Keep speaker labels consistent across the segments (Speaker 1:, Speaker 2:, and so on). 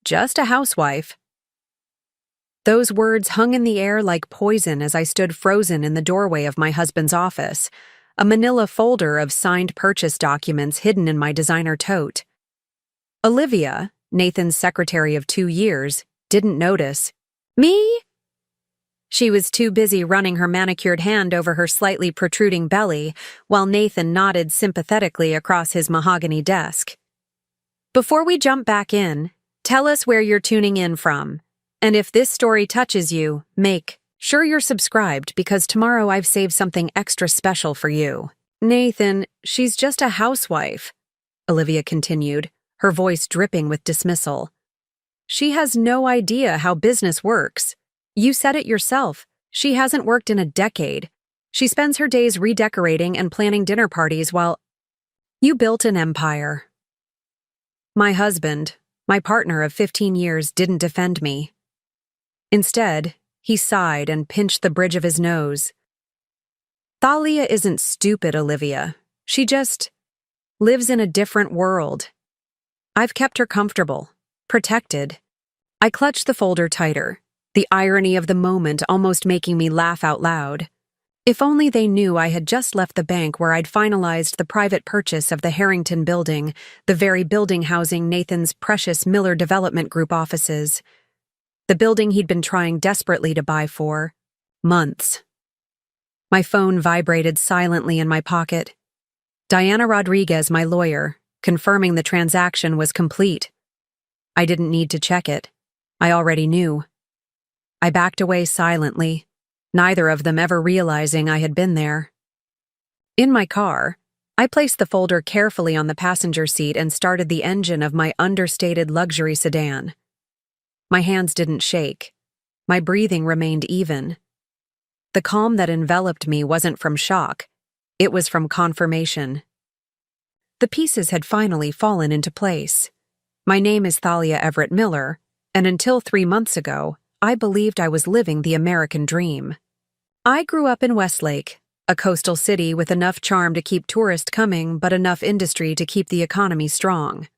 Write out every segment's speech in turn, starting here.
Speaker 1: just a housewife." Those words hung in the air like poison as I stood frozen in the doorway of my husband's office, a manila folder of signed purchase documents hidden in my designer tote. Olivia, Nathan's secretary of 2 years, didn't notice. "Me?" She was too busy running her manicured hand over her slightly protruding belly, while Nathan nodded sympathetically across his mahogany desk. "Before we jump back in, tell us where you're tuning in from. And if this story touches you, make sure you're subscribed because tomorrow I've saved something extra special for you." "Nathan, she's just a housewife," Olivia continued, her voice dripping with dismissal. "She has no idea how business works. You said it yourself. She hasn't worked in a decade. She spends her days redecorating and planning dinner parties while you built an empire." My husband, my partner of 15 years, didn't defend me. Instead, he sighed and pinched the bridge of his nose. "Thalia isn't stupid, Olivia. She just lives in a different world. I've kept her comfortable, protected." I clutched the folder tighter, the irony of the moment almost making me laugh out loud. If only they knew I had just left the bank where I'd finalized the private purchase of the Harrington building, the very building housing Nathan's precious Miller Development Group offices. The building he'd been trying desperately to buy for months. My phone vibrated silently in my pocket. Diana Rodriguez, my lawyer, confirming the transaction was complete. I didn't need to check it. I already knew. I backed away silently, neither of them ever realizing I had been there. In my car, I placed the folder carefully on the passenger seat and started the engine of my understated luxury sedan. My hands didn't shake. My breathing remained even. The calm that enveloped me wasn't from shock. It was from confirmation. The pieces had finally fallen into place. My name is Thalia Everett Miller, and until 3 months ago, I believed I was living the American dream. I grew up in Westlake, a coastal city with enough charm to keep tourists coming but enough industry to keep the economy strong.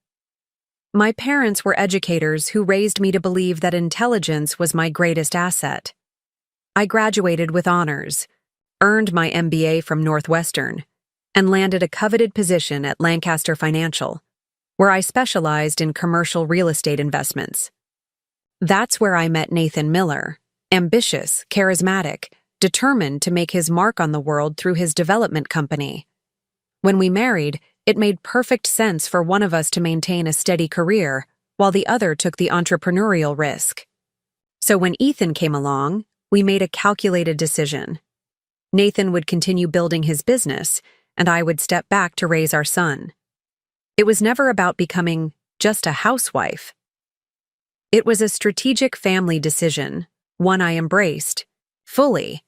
Speaker 1: My parents were educators who raised me to believe that intelligence was my greatest asset. I graduated with honors, earned my MBA from Northwestern, and landed a coveted position at Lancaster Financial, where I specialized in commercial real estate investments. That's where I met Nathan Miller, ambitious, charismatic, determined to make his mark on the world through his development company. When we married, it made perfect sense for one of us to maintain a steady career while the other took the entrepreneurial risk. So when Ethan came along, we made a calculated decision. Nathan would continue building his business, and I would step back to raise our son. It was never about becoming just a housewife. It was a strategic family decision, one I embraced, fully.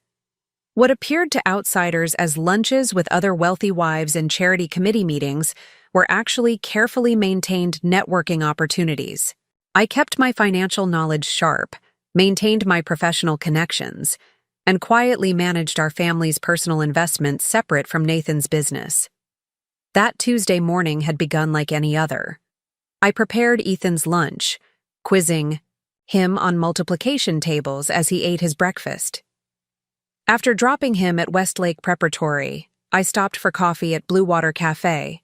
Speaker 1: What appeared to outsiders as lunches with other wealthy wives and charity committee meetings were actually carefully maintained networking opportunities. I kept my financial knowledge sharp, maintained my professional connections, and quietly managed our family's personal investments separate from Nathan's business. That Tuesday morning had begun like any other. I prepared Ethan's lunch, quizzing him on multiplication tables as he ate his breakfast. After dropping him at Westlake Preparatory, I stopped for coffee at Blue Water Cafe,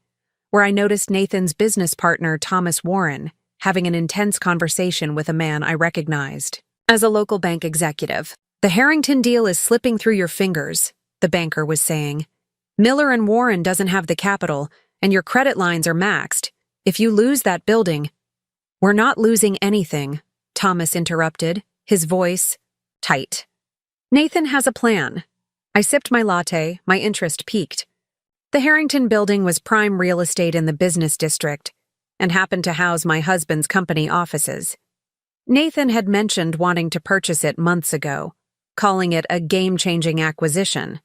Speaker 1: where I noticed Nathan's business partner, Thomas Warren, having an intense conversation with a man I recognized. As a local bank executive, "The Harrington deal is slipping through your fingers," the banker was saying. "Miller and Warren doesn't have the capital, and your credit lines are maxed. If you lose that building—" "We're not losing anything," Thomas interrupted, his voice tight. "Nathan has a plan." I sipped my latte, my interest piqued. The Harrington building was prime real estate in the business district and happened to house my husband's company offices. Nathan had mentioned wanting to purchase it months ago, calling it a game-changing acquisition.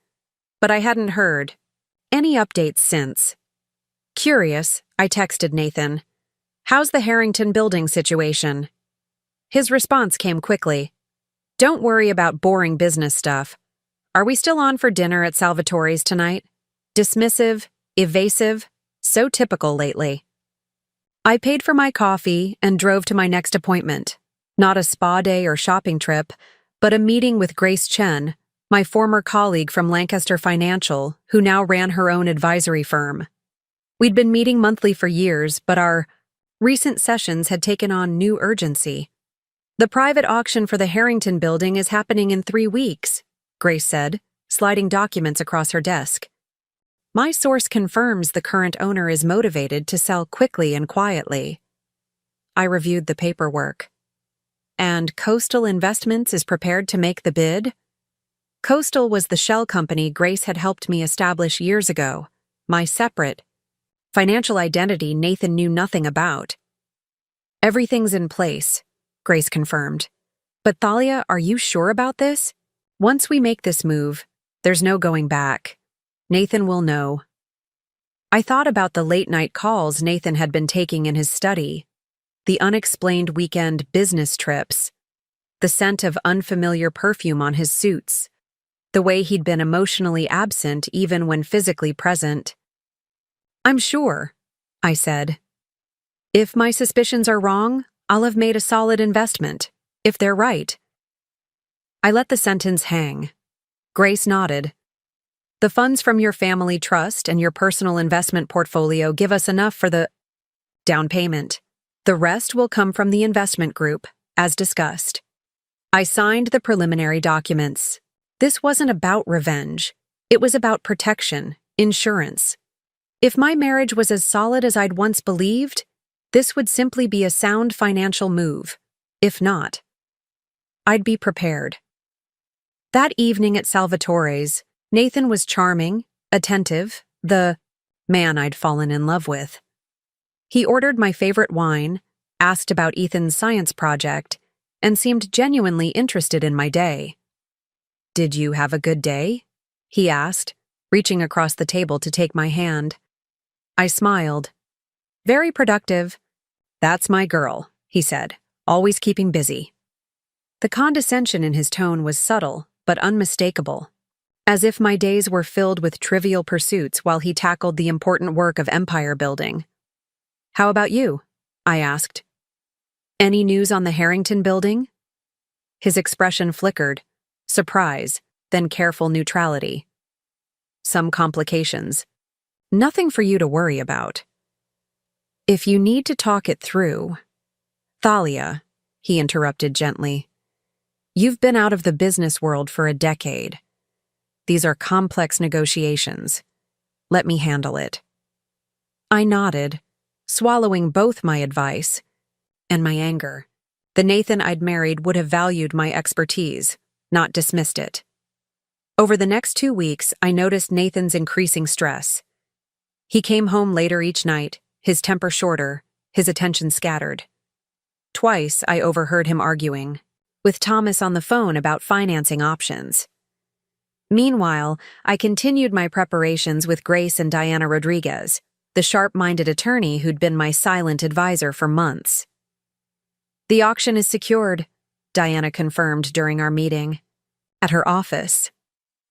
Speaker 1: But I hadn't heard any updates since. Curious, I texted Nathan, "How's the Harrington building situation?" His response came quickly. "Don't worry about boring business stuff. Are we still on for dinner at Salvatore's tonight?" Dismissive, evasive, so typical lately. I paid for my coffee and drove to my next appointment. Not a spa day or shopping trip, but a meeting with Grace Chen, my former colleague from Lancaster Financial, who now ran her own advisory firm. We'd been meeting monthly for years, but our recent sessions had taken on new urgency. "The private auction for the Harrington building is happening in 3 weeks," Grace said, sliding documents across her desk. "My source confirms the current owner is motivated to sell quickly and quietly." I reviewed the paperwork. "And Coastal Investments is prepared to make the bid?" Coastal was the shell company Grace had helped me establish years ago, my separate financial identity Nathan knew nothing about. "Everything's in place," Grace confirmed. "But Thalia, are you sure about this? Once we make this move, there's no going back. Nathan will know." I thought about the late-night calls Nathan had been taking in his study, the unexplained weekend business trips, the scent of unfamiliar perfume on his suits, the way he'd been emotionally absent even when physically present. "I'm sure," I said. "If my suspicions are wrong, I'll have made a solid investment. If they're right." I let the sentence hang. Grace nodded. "The funds from your family trust and your personal investment portfolio give us enough for the down payment. The rest will come from the investment group, as discussed." I signed the preliminary documents. This wasn't about revenge. It was about protection, insurance. If my marriage was as solid as I'd once believed, this would simply be a sound financial move. If not, I'd be prepared. That evening at Salvatore's, Nathan was charming, attentive, the man I'd fallen in love with. He ordered my favorite wine, asked about Ethan's science project, and seemed genuinely interested in my day. "Did you have a good day?" he asked, reaching across the table to take my hand. I smiled. "Very productive." "That's my girl," he said, "always keeping busy." The condescension in his tone was subtle, but unmistakable, as if my days were filled with trivial pursuits while he tackled the important work of empire building. "How about you?" I asked. "Any news on the Harrington building?" His expression flickered, surprise, then careful neutrality. "Some complications. Nothing for you to worry about." "If you need to talk it through—" "Thalia," he interrupted gently, "you've been out of the business world for a decade. These are complex negotiations. Let me handle it." I nodded, swallowing both my advice and my anger. The Nathan I'd married would have valued my expertise, not dismissed it. Over the next 2 weeks, I noticed Nathan's increasing stress. He came home later each night, his temper shorter, his attention scattered. Twice, I overheard him arguing with Thomas on the phone about financing options. Meanwhile, I continued my preparations with Grace and Diana Rodriguez, the sharp-minded attorney who'd been my silent advisor for months. "The auction is secured," Diana confirmed during our meeting. At her office,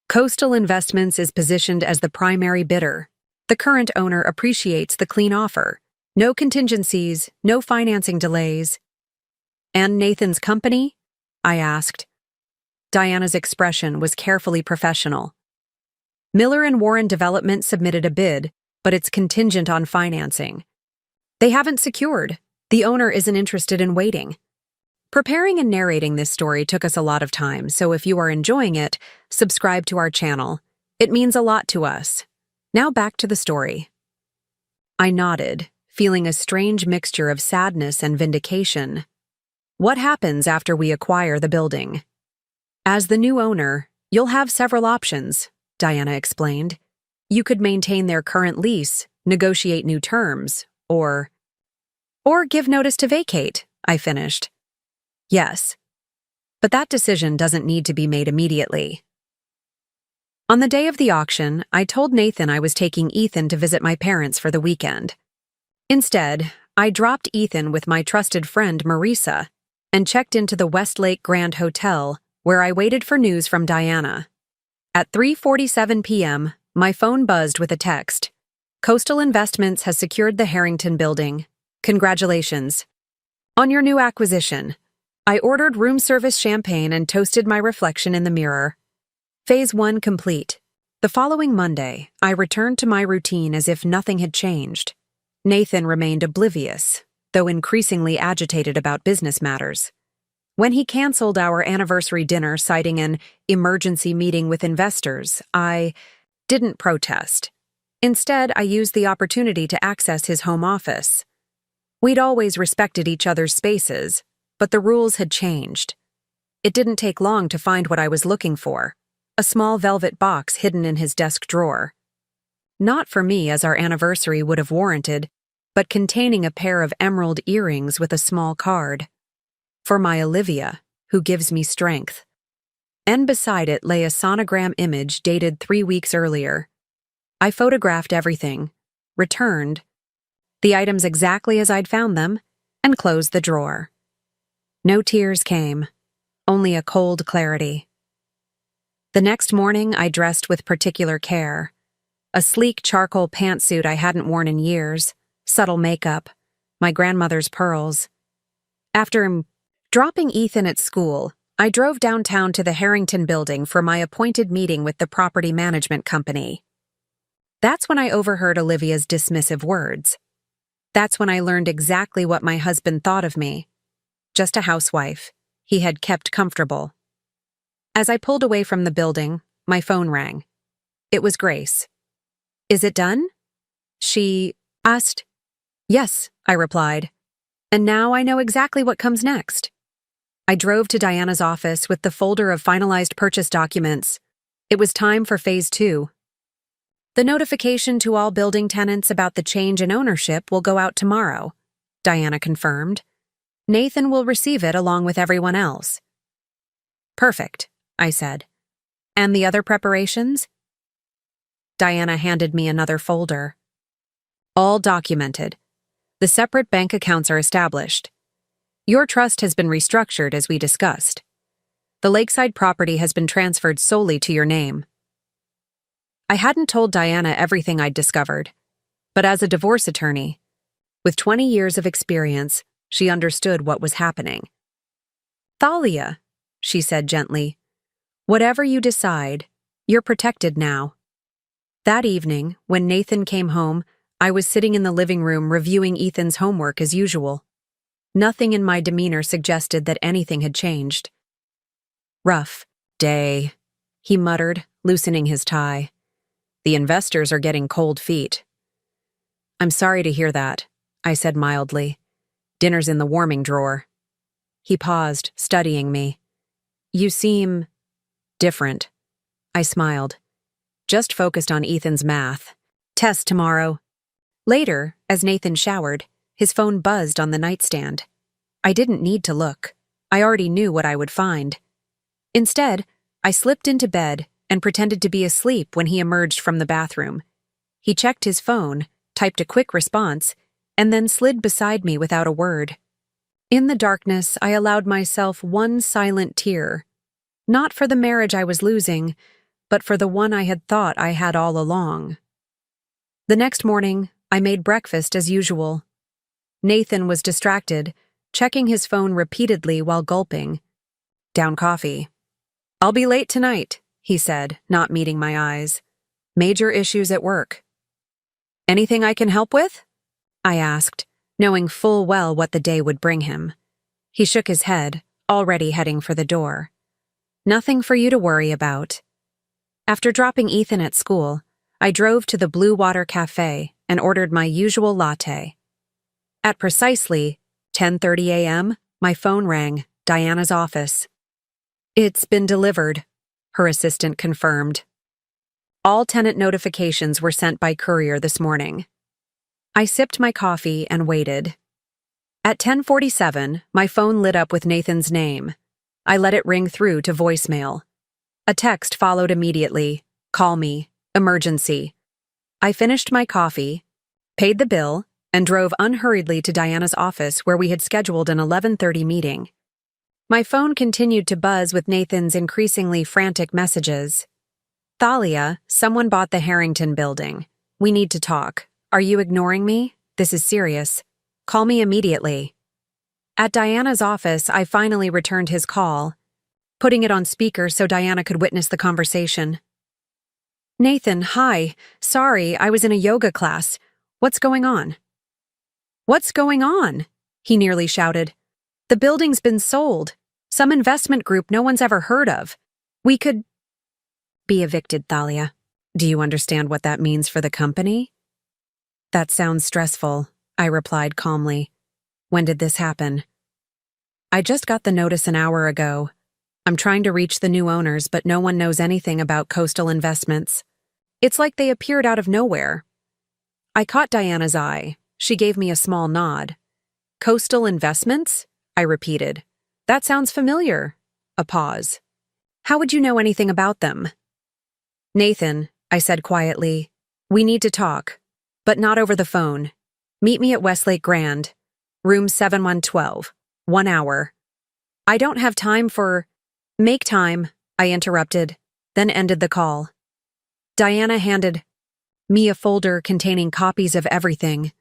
Speaker 1: Coastal Investments is positioned as the primary bidder. The current owner appreciates the clean offer. No contingencies, no financing delays. "And Nathan's company?" I asked. Diana's expression was carefully professional. "Miller and Warren Development submitted a bid, but it's contingent on financing. They haven't secured. The owner isn't interested in waiting." Preparing and narrating this story took us a lot of time, so if you are enjoying it, subscribe to our channel. It means a lot to us. Now back to the story. I nodded, feeling a strange mixture of sadness and vindication. "What happens after we acquire the building?" "As the new owner, you'll have several options," Diana explained. "You could maintain their current lease, negotiate new terms, or give notice to vacate," I finished. "Yes. But that decision doesn't need to be made immediately." On the day of the auction, I told Nathan I was taking Ethan to visit my parents for the weekend. Instead, I dropped Ethan with my trusted friend Marisa and checked into the Westlake Grand Hotel, where I waited for news from Diana. At 3:47 p.m., my phone buzzed with a text. "Coastal Investments has secured the Harrington building. Congratulations. On your new acquisition. I ordered room service champagne and toasted my reflection in the mirror. Phase 1 complete. The following Monday, I returned to my routine as if nothing had changed. Nathan remained oblivious, though increasingly agitated about business matters. When he canceled our anniversary dinner citing an emergency meeting with investors, I didn't protest. Instead, I used the opportunity to access his home office. We'd always respected each other's spaces, but the rules had changed. It didn't take long to find what I was looking for, a small velvet box hidden in his desk drawer. Not for me, as our anniversary would have warranted, but containing a pair of emerald earrings with a small card. For my Olivia, who gives me strength. And beside it lay a sonogram image dated 3 weeks earlier. I photographed everything, returned the items exactly as I'd found them, and closed the drawer. No tears came, only a cold clarity. The next morning, I dressed with particular care. A sleek charcoal pantsuit I hadn't worn in years, subtle makeup, my grandmother's pearls. After dropping Ethan at school, I drove downtown to the Harrington building for my appointed meeting with the property management company. That's when I overheard Olivia's dismissive words. That's when I learned exactly what my husband thought of me. Just a housewife he had kept comfortable. As I pulled away from the building, my phone rang. It was Grace. "Is it done?" she asked. "Yes," I replied. "And now I know exactly what comes next." I drove to Diana's office with the folder of finalized purchase documents. It was time for Phase 2. "The notification to all building tenants about the change in ownership will go out tomorrow," Diana confirmed. "Nathan will receive it along with everyone else." "Perfect," I said. "And the other preparations?" Diana handed me another folder. "All documented. The separate bank accounts are established. Your trust has been restructured as we discussed. The lakeside property has been transferred solely to your name." I hadn't told Diana everything I'd discovered, but as a divorce attorney, with 20 years of experience, she understood what was happening. "Thalia," she said gently, "whatever you decide, you're protected now." That evening, when Nathan came home, I was sitting in the living room reviewing Ethan's homework as usual. Nothing in my demeanor suggested that anything had changed. "Rough day," he muttered, loosening his tie. "The investors are getting cold feet." "I'm sorry to hear that," I said mildly. "Dinner's in the warming drawer." He paused, studying me. "You seem different." I smiled. "Just focused on Ethan's math. Test tomorrow." Later, as Nathan showered, his phone buzzed on the nightstand. I didn't need to look. I already knew what I would find. Instead, I slipped into bed and pretended to be asleep when he emerged from the bathroom. He checked his phone, typed a quick response, and then slid beside me without a word. In the darkness, I allowed myself one silent tear. Not for the marriage I was losing, but for the one I had thought I had all along. The next morning, I made breakfast as usual. Nathan was distracted, checking his phone repeatedly while gulping. "Down coffee." "I'll be late tonight," he said, not meeting my eyes. "Major issues at work." "Anything I can help with?" I asked, knowing full well what the day would bring him. He shook his head, already heading for the door. "Nothing for you to worry about." After dropping Ethan at school, I drove to the Blue Water Cafe and ordered my usual latte. At precisely 10:30 a.m., my phone rang, Diana's office. "It's been delivered," her assistant confirmed. All tenant notifications were sent by courier this morning. I sipped my coffee and waited. At 10:47, my phone lit up with Nathan's name. I let it ring through to voicemail. A text followed immediately. "Call me. Emergency." I finished my coffee, paid the bill, and drove unhurriedly to Diana's office where we had scheduled an 11:30 meeting. My phone continued to buzz with Nathan's increasingly frantic messages. "Thalia, someone bought the Harrington building. We need to talk. Are you ignoring me? This is serious." Call me immediately. At Diana's office, I finally returned his call, putting it on speaker so Diana could witness the conversation. Nathan, hi. Sorry, I was in a yoga class. What's going on? What's going on? He nearly shouted. The building's been sold. Some investment group no one's ever heard of. We could be evicted, Thalia. Do you understand what that means for the company? That sounds stressful, I replied calmly. When did this happen? I just got the notice an hour ago. I'm trying to reach the new owners, but no one knows anything about Coastal Investments. It's like they appeared out of nowhere. I caught Diana's eye. She gave me a small nod. Coastal Investments? I repeated. That sounds familiar. A pause. How would you know anything about them? Nathan, I said quietly, we need to talk, but not over the phone. Meet me at Westlake Grand, room 7112, 1 hour. I don't have time for… Make time, I interrupted, then ended the call. Diana handed me a folder containing copies of everything: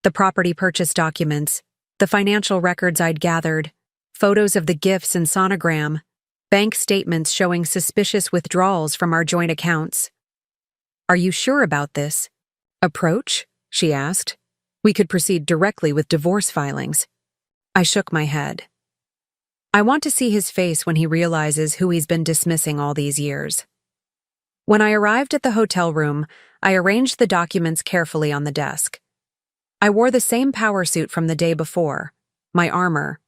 Speaker 1: the property purchase documents, the financial records I'd gathered, photos of the gifts and sonogram, bank statements showing suspicious withdrawals from our joint accounts. Are you sure about this approach? She asked. We could proceed directly with divorce filings. I shook my head. I want to see his face when he realizes who he's been dismissing all these years. When I arrived at the hotel room, I arranged the documents carefully on the desk. I wore the same power suit from the day before, my armor,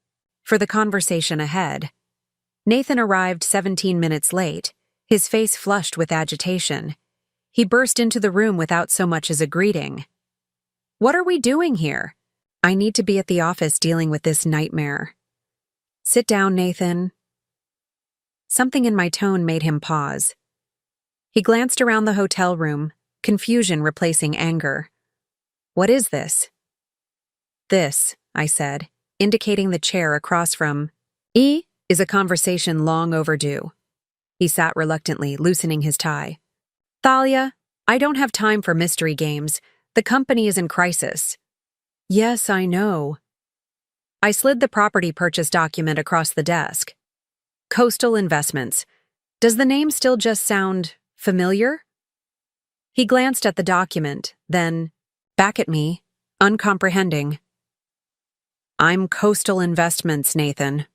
Speaker 1: for the conversation ahead. Nathan arrived 17 minutes late, his face flushed with agitation. He burst into the room without so much as a greeting. What are we doing here? I need to be at the office dealing with this nightmare. Sit down, Nathan. Something in my tone made him pause. He glanced around the hotel room, confusion replacing anger. What is this? This, I said, indicating the chair across from is a conversation long overdue. He sat reluctantly, loosening his tie. Thalia, I don't have time for mystery games. The company is in crisis. Yes, I know. I slid the property purchase document across the desk. Coastal Investments. Does the name still just sound familiar? He glanced at the document, then back at me, uncomprehending. I'm Coastal Investments, Nathan.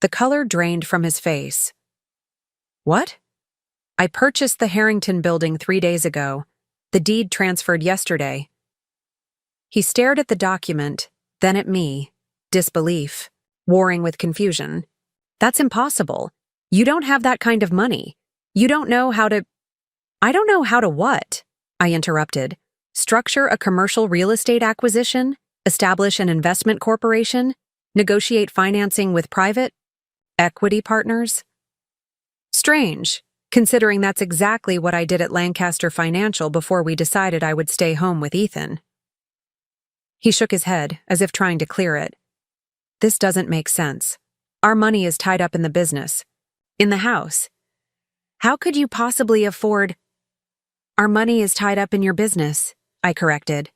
Speaker 1: The color drained from his face. What? I purchased the Harrington building 3 days ago. The deed transferred yesterday. He stared at the document, then at me, disbelief, warring with confusion. That's impossible. You don't have that kind of money. You don't know how to… I don't know how to what? I interrupted. Structure a commercial real estate acquisition? Establish an investment corporation? Negotiate financing with private equity partners? Strange, considering that's exactly what I did at Lancaster Financial before we decided I would stay home with Ethan. He shook his head, as if trying to clear it. This doesn't make sense. Our money is tied up in the business. In the house. How could you possibly afford… Our money is tied up in your business, I corrected.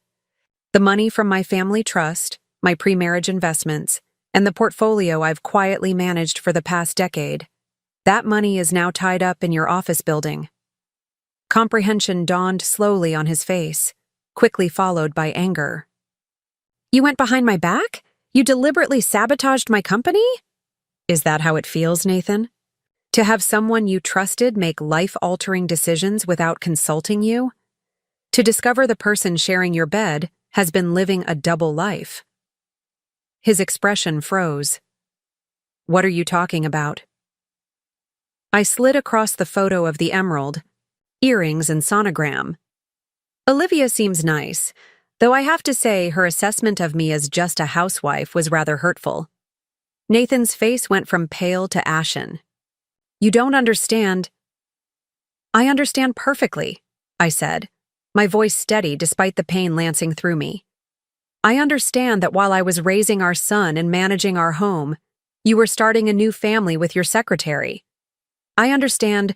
Speaker 1: The money from my family trust, my pre-marriage investments, and the portfolio I've quietly managed for the past decade. That money is now tied up in your office building. Comprehension dawned slowly on his face, quickly followed by anger. You went behind my back? You deliberately sabotaged my company? Is that how it feels, Nathan? To have someone you trusted make life-altering decisions without consulting you? To discover the person sharing your bed has been living a double life? His expression froze. What are you talking about? I slid across the photo of the emerald, earrings and sonogram. Olivia seems nice, though I have to say her assessment of me as just a housewife was rather hurtful. Nathan's face went from pale to ashen. You don't understand. I understand perfectly, I said, my voice steady despite the pain lancing through me. I understand that while I was raising our son and managing our home, you were starting a new family with your secretary. I understand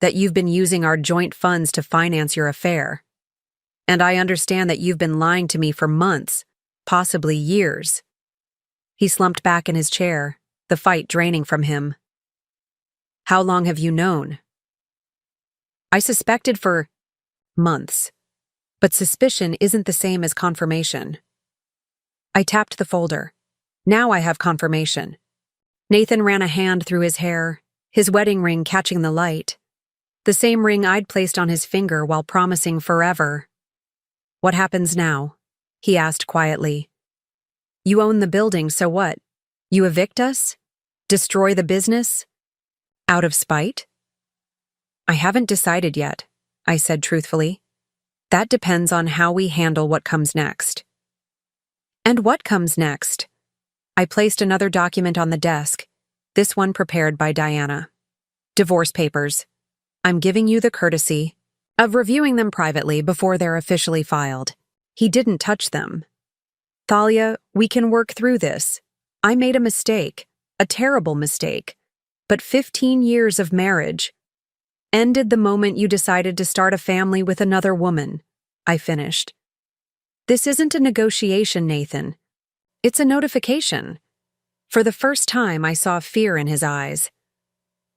Speaker 1: that you've been using our joint funds to finance your affair. And I understand that you've been lying to me for months, possibly years. He slumped back in his chair, the fight draining from him. How long have you known? I suspected for months, but suspicion isn't the same as confirmation. I tapped the folder. Now I have confirmation. Nathan ran a hand through his hair, his wedding ring catching the light. The same ring I'd placed on his finger while promising forever. What happens now? He asked quietly. You own the building, so what? You evict us? Destroy the business? Out of spite? I haven't decided yet, I said truthfully. That depends on how we handle what comes next. And what comes next? I placed another document on the desk, this one prepared by Diana. Divorce papers. I'm giving you the courtesy of reviewing them privately before they're officially filed. He didn't touch them. Thalia, we can work through this. I made a mistake, a terrible mistake, but 15 years of marriage ended the moment you decided to start a family with another woman, I finished. This isn't a negotiation, Nathan. It's a notification. For the first time, I saw fear in his eyes.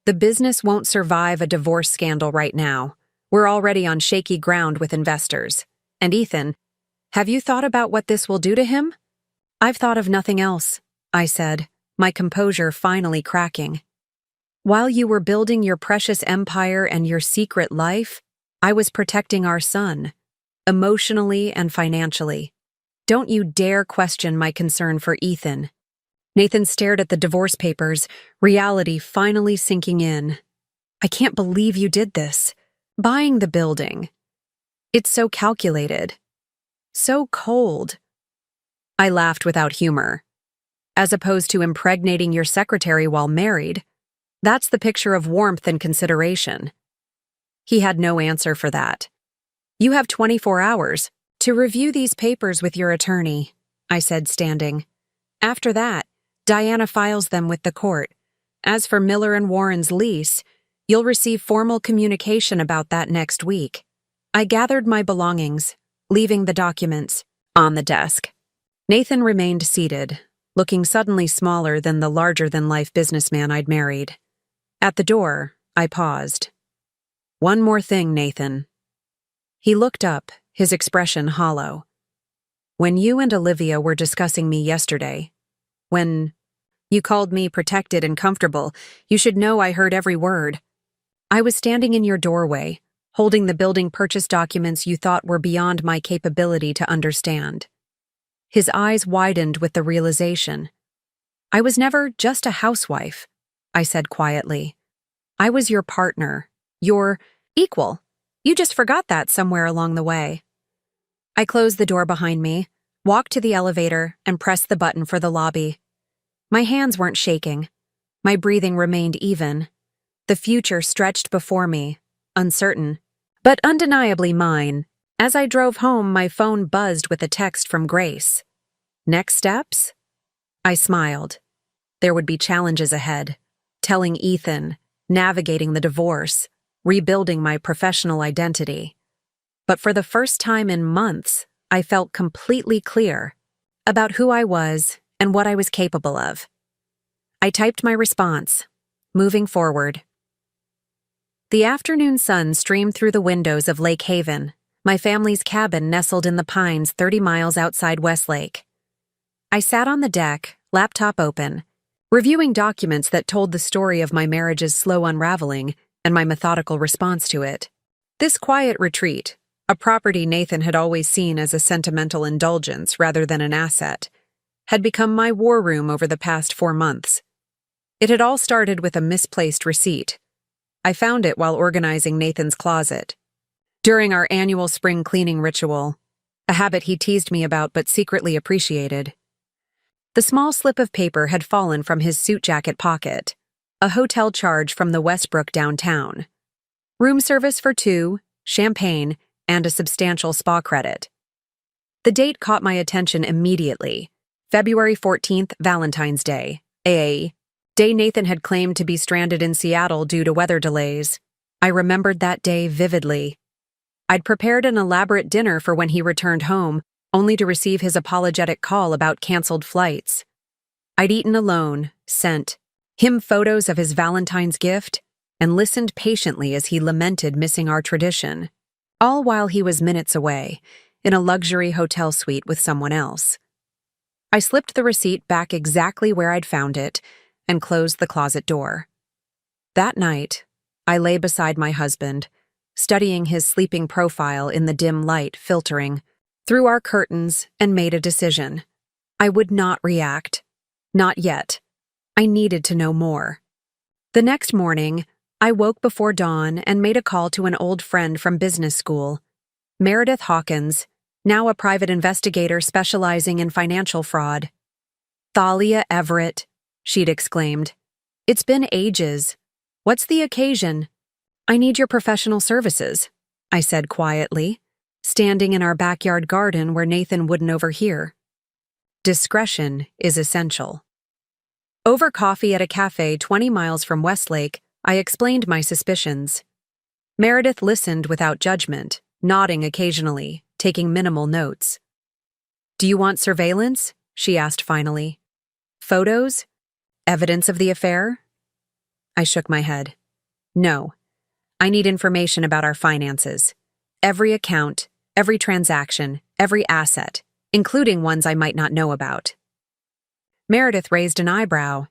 Speaker 1: The business won't survive a divorce scandal right now. We're already on shaky ground with investors. And Ethan, have you thought about what this will do to him? I've thought of nothing else, I said, my composure finally cracking. While you were building your precious empire and your secret life, I was protecting our son, emotionally and financially. Don't you dare question my concern for Ethan. Nathan stared at the divorce papers, reality finally sinking in. I can't believe you did this. Buying the building. It's so calculated. So cold. I laughed without humor. As opposed to impregnating your secretary while married, that's the picture of warmth and consideration. He had no answer for that. You have 24 hours to review these papers with your attorney, I said, standing. After that, Diana files them with the court. As for Miller and Warren's lease, you'll receive formal communication about that next week. I gathered my belongings, leaving the documents on the desk. Nathan remained seated, looking suddenly smaller than the larger-than-life businessman I'd married. At the door, I paused. One more thing, Nathan. He looked up, his expression hollow. When you and Olivia were discussing me yesterday, when you called me protected and comfortable, you should know I heard every word. I was standing in your doorway, holding the building purchase documents you thought were beyond my capability to understand. His eyes widened with the realization. I was never just a housewife, I said quietly. I was your partner, your equal. You just forgot that somewhere along the way. I closed the door behind me, walked to the elevator, and pressed the button for the lobby. My hands weren't shaking. My breathing remained even. The future stretched before me, uncertain, but undeniably mine. As I drove home, my phone buzzed with a text from Grace. Next steps? I smiled. There would be challenges ahead. Telling Ethan, navigating the divorce, rebuilding my professional identity. But for the first time in months, I felt completely clear about who I was and what I was capable of. I typed my response, moving forward. The afternoon sun streamed through the windows of Lake Haven, my family's cabin nestled in the pines 30 miles outside Westlake. I sat on the deck, laptop open, reviewing documents that told the story of my marriage's slow unraveling and my methodical response to it. This quiet retreat, a property Nathan had always seen as a sentimental indulgence rather than an asset, had become my war room over the past 4 months. It had all started with a misplaced receipt. I found it while organizing Nathan's closet. During our annual spring cleaning ritual, a habit he teased me about but secretly appreciated. The small slip of paper had fallen from his suit jacket pocket, a hotel charge from the Westbrook downtown. Room service for 2, champagne, and a substantial spa credit. The date caught my attention immediately. February 14th, Valentine's Day, a day Nathan had claimed to be stranded in Seattle due to weather delays. I remembered that day vividly. I'd prepared an elaborate dinner for when he returned home, only to receive his apologetic call about canceled flights. I'd eaten alone, sent him photos of his Valentine's gift, and listened patiently as he lamented missing our tradition, all while he was minutes away, in a luxury hotel suite with someone else. I slipped the receipt back exactly where I'd found it and closed the closet door. That night, I lay beside my husband, studying his sleeping profile in the dim light filtering through our curtains, and made a decision. I would not react. Not yet. I needed to know more. The next morning, I woke before dawn and made a call to an old friend from business school, Meredith Hawkins, now a private investigator specializing in financial fraud. "Thalia Everett," she'd exclaimed. "It's been ages. What's the occasion?" "I need your professional services," I said quietly, standing in our backyard garden where Nathan wouldn't overhear. Discretion is essential. Over coffee at a cafe 20 miles from Westlake, I explained my suspicions. Meredith listened without judgment, nodding occasionally, taking minimal notes. "Do you want surveillance?" she asked finally. "Photos? Evidence of the affair?" I shook my head. "No. I need information about our finances. Every account, every transaction, every asset, including ones I might not know about." Meredith raised an eyebrow.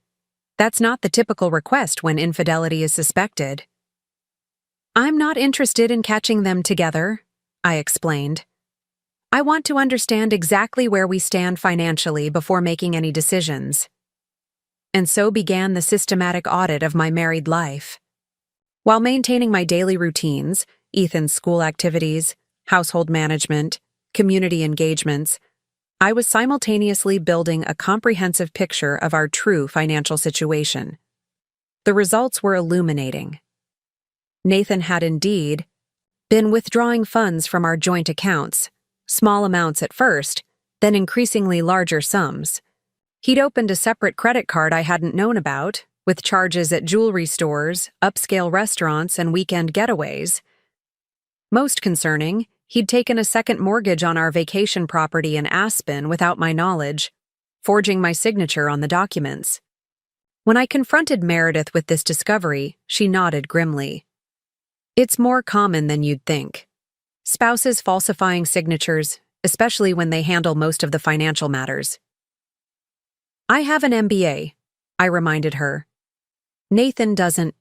Speaker 1: "That's not the typical request when infidelity is suspected." "I'm not interested in catching them together," I explained. "I want to understand exactly where we stand financially before making any decisions." And so began the systematic audit of my married life. While maintaining my daily routines, Ethan's school activities, household management, community engagements, I was simultaneously building a comprehensive picture of our true financial situation. The results were illuminating. Nathan had indeed been withdrawing funds from our joint accounts, small amounts at first, then increasingly larger sums. He'd opened a separate credit card I hadn't known about, with charges at jewelry stores, upscale restaurants, and weekend getaways. Most concerning, he'd taken a second mortgage on our vacation property in Aspen without my knowledge, forging my signature on the documents. When I confronted Meredith with this discovery, she nodded grimly. "It's more common than you'd think. Spouses falsifying signatures, especially when they handle most of the financial matters." "I have an MBA," I reminded her. "Nathan doesn't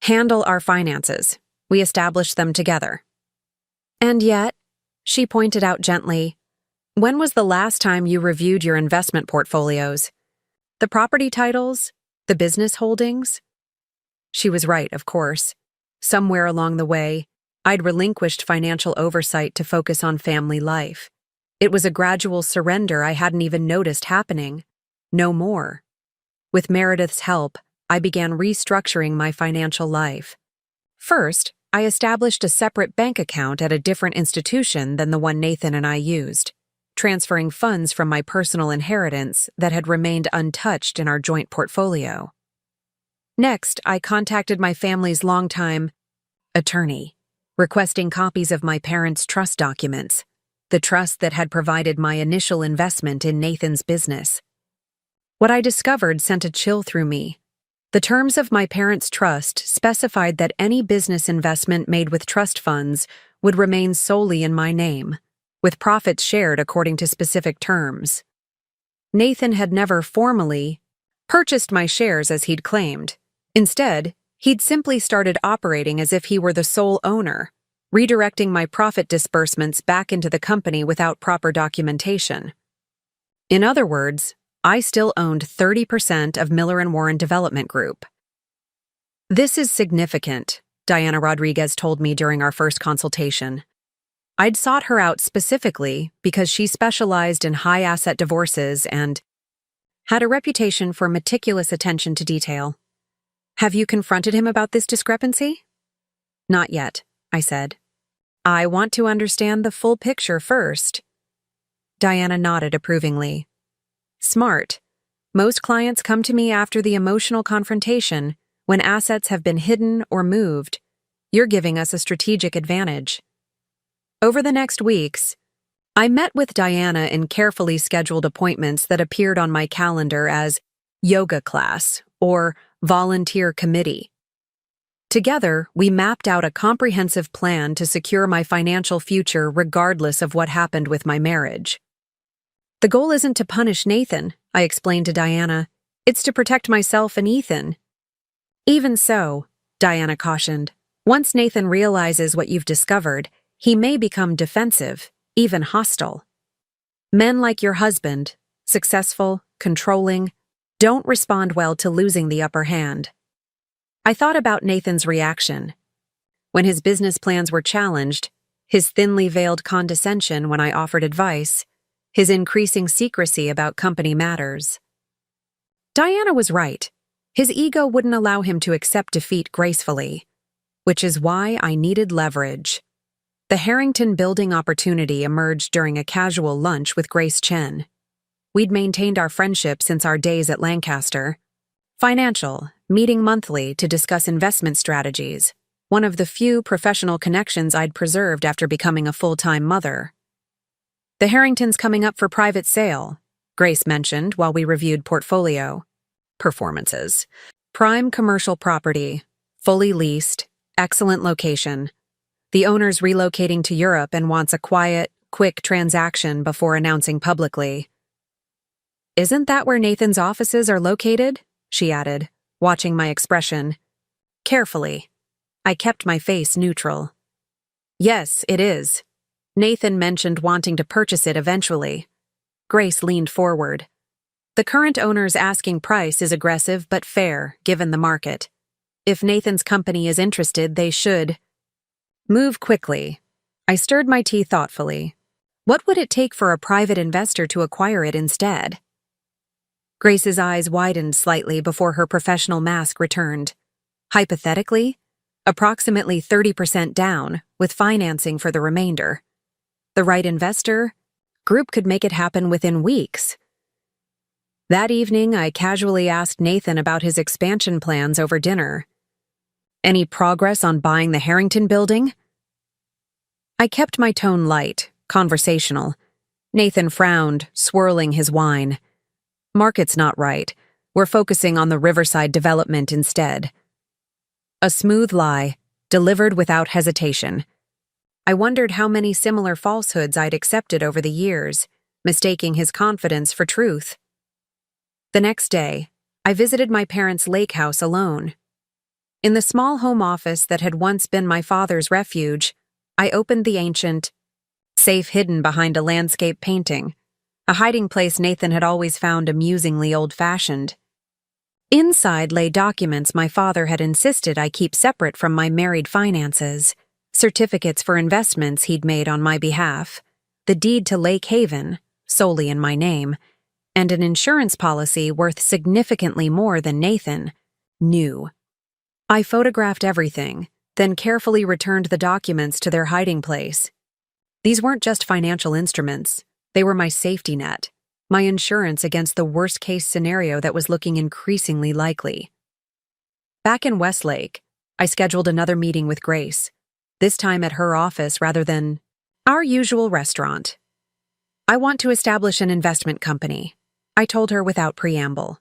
Speaker 1: handle our finances. We establish them together." "And yet," she pointed out gently, "when was the last time you reviewed your investment portfolios? The property titles? The business holdings?" She was right, of course. Somewhere along the way, I'd relinquished financial oversight to focus on family life. It was a gradual surrender I hadn't even noticed happening. No more. With Meredith's help, I began restructuring my financial life. First, I established a separate bank account at a different institution than the one Nathan and I used, transferring funds from my personal inheritance that had remained untouched in our joint portfolio. Next, I contacted my family's longtime attorney, requesting copies of my parents' trust documents, the trust that had provided my initial investment in Nathan's business. What I discovered sent a chill through me. The terms of my parents' trust specified that any business investment made with trust funds would remain solely in my name, with profits shared according to specific terms. Nathan had never formally purchased my shares as he'd claimed. Instead, he'd simply started operating as if he were the sole owner, redirecting my profit disbursements back into the company without proper documentation. In other words, I still owned 30% of Miller & Warren Development Group. "This is significant," Diana Rodriguez told me during our first consultation. I'd sought her out specifically because she specialized in high-asset divorces and had a reputation for meticulous attention to detail. "Have you confronted him about this discrepancy?" "Not yet," I said. "I want to understand the full picture first." Diana nodded approvingly. "Smart. Most clients come to me after the emotional confrontation, when assets have been hidden or moved. You're giving us a strategic advantage." Over the next weeks, I met with Diana in carefully scheduled appointments that appeared on my calendar as yoga class or volunteer committee. Together, we mapped out a comprehensive plan to secure my financial future regardless of what happened with my marriage. The goal isn't to punish Nathan, I explained to Diana. It's to protect myself and Ethan. Even so, Diana cautioned, once Nathan realizes what you've discovered, he may become defensive, even hostile. Men like your husband, successful, controlling, don't respond well to losing the upper hand. I thought about Nathan's reaction. When his business plans were challenged, his thinly veiled condescension when I offered advice, his increasing secrecy about company matters. Diana was right. His ego wouldn't allow him to accept defeat gracefully, which is why I needed leverage. The Harrington Building opportunity emerged during a casual lunch with Grace Chen. We'd maintained our friendship since our days at Lancaster. Financial, meeting monthly to discuss investment strategies, one of the few professional connections I'd preserved after becoming a full-time mother. The Harrington's coming up for private sale, Grace mentioned while we reviewed portfolio performances. Prime commercial property, fully leased, excellent location. The owner's relocating to Europe and wants a quiet, quick transaction before announcing publicly. Isn't that where Nathan's offices are located? She added, watching my expression. Carefully. I kept my face neutral. Yes, it is. Nathan mentioned wanting to purchase it eventually. Grace leaned forward. The current owner's asking price is aggressive but fair, given the market. If Nathan's company is interested, they should move quickly. I stirred my tea thoughtfully. What would it take for a private investor to acquire it instead? Grace's eyes widened slightly before her professional mask returned. Hypothetically, approximately 30% down, with financing for the remainder. The right investor, group could make it happen within weeks. That evening, I casually asked Nathan about his expansion plans over dinner. Any progress on buying the Harrington Building? I kept my tone light, conversational. Nathan frowned, swirling his wine. Market's not right. We're focusing on the Riverside development instead. A smooth lie, delivered without hesitation. I wondered how many similar falsehoods I'd accepted over the years, mistaking his confidence for truth. The next day, I visited my parents' lake house alone. In the small home office that had once been my father's refuge, I opened the ancient safe hidden behind a landscape painting, a hiding place Nathan had always found amusingly old-fashioned. Inside lay documents my father had insisted I keep separate from my married finances, certificates for investments he'd made on my behalf, the deed to Lake Haven, solely in my name, and an insurance policy worth significantly more than Nathan knew. I photographed everything, then carefully returned the documents to their hiding place. These weren't just financial instruments. They were my safety net, my insurance against the worst-case scenario that was looking increasingly likely. Back in Westlake, I scheduled another meeting with Grace, this time at her office rather than our usual restaurant. I want to establish an investment company, I told her without preamble.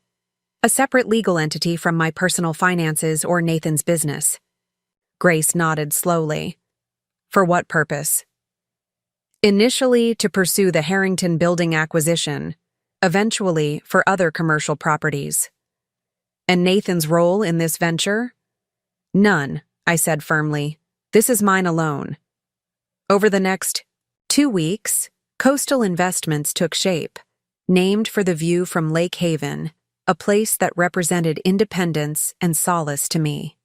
Speaker 1: A separate legal entity from my personal finances or Nathan's business. Grace nodded slowly. For what purpose? Initially, to pursue the Harrington Building acquisition, eventually for other commercial properties. And Nathan's role in this venture? None, I said firmly. This is mine alone. Over the next 2 weeks, Coastal Investments took shape, named for the view from Lake Haven, a place that represented independence and solace to me.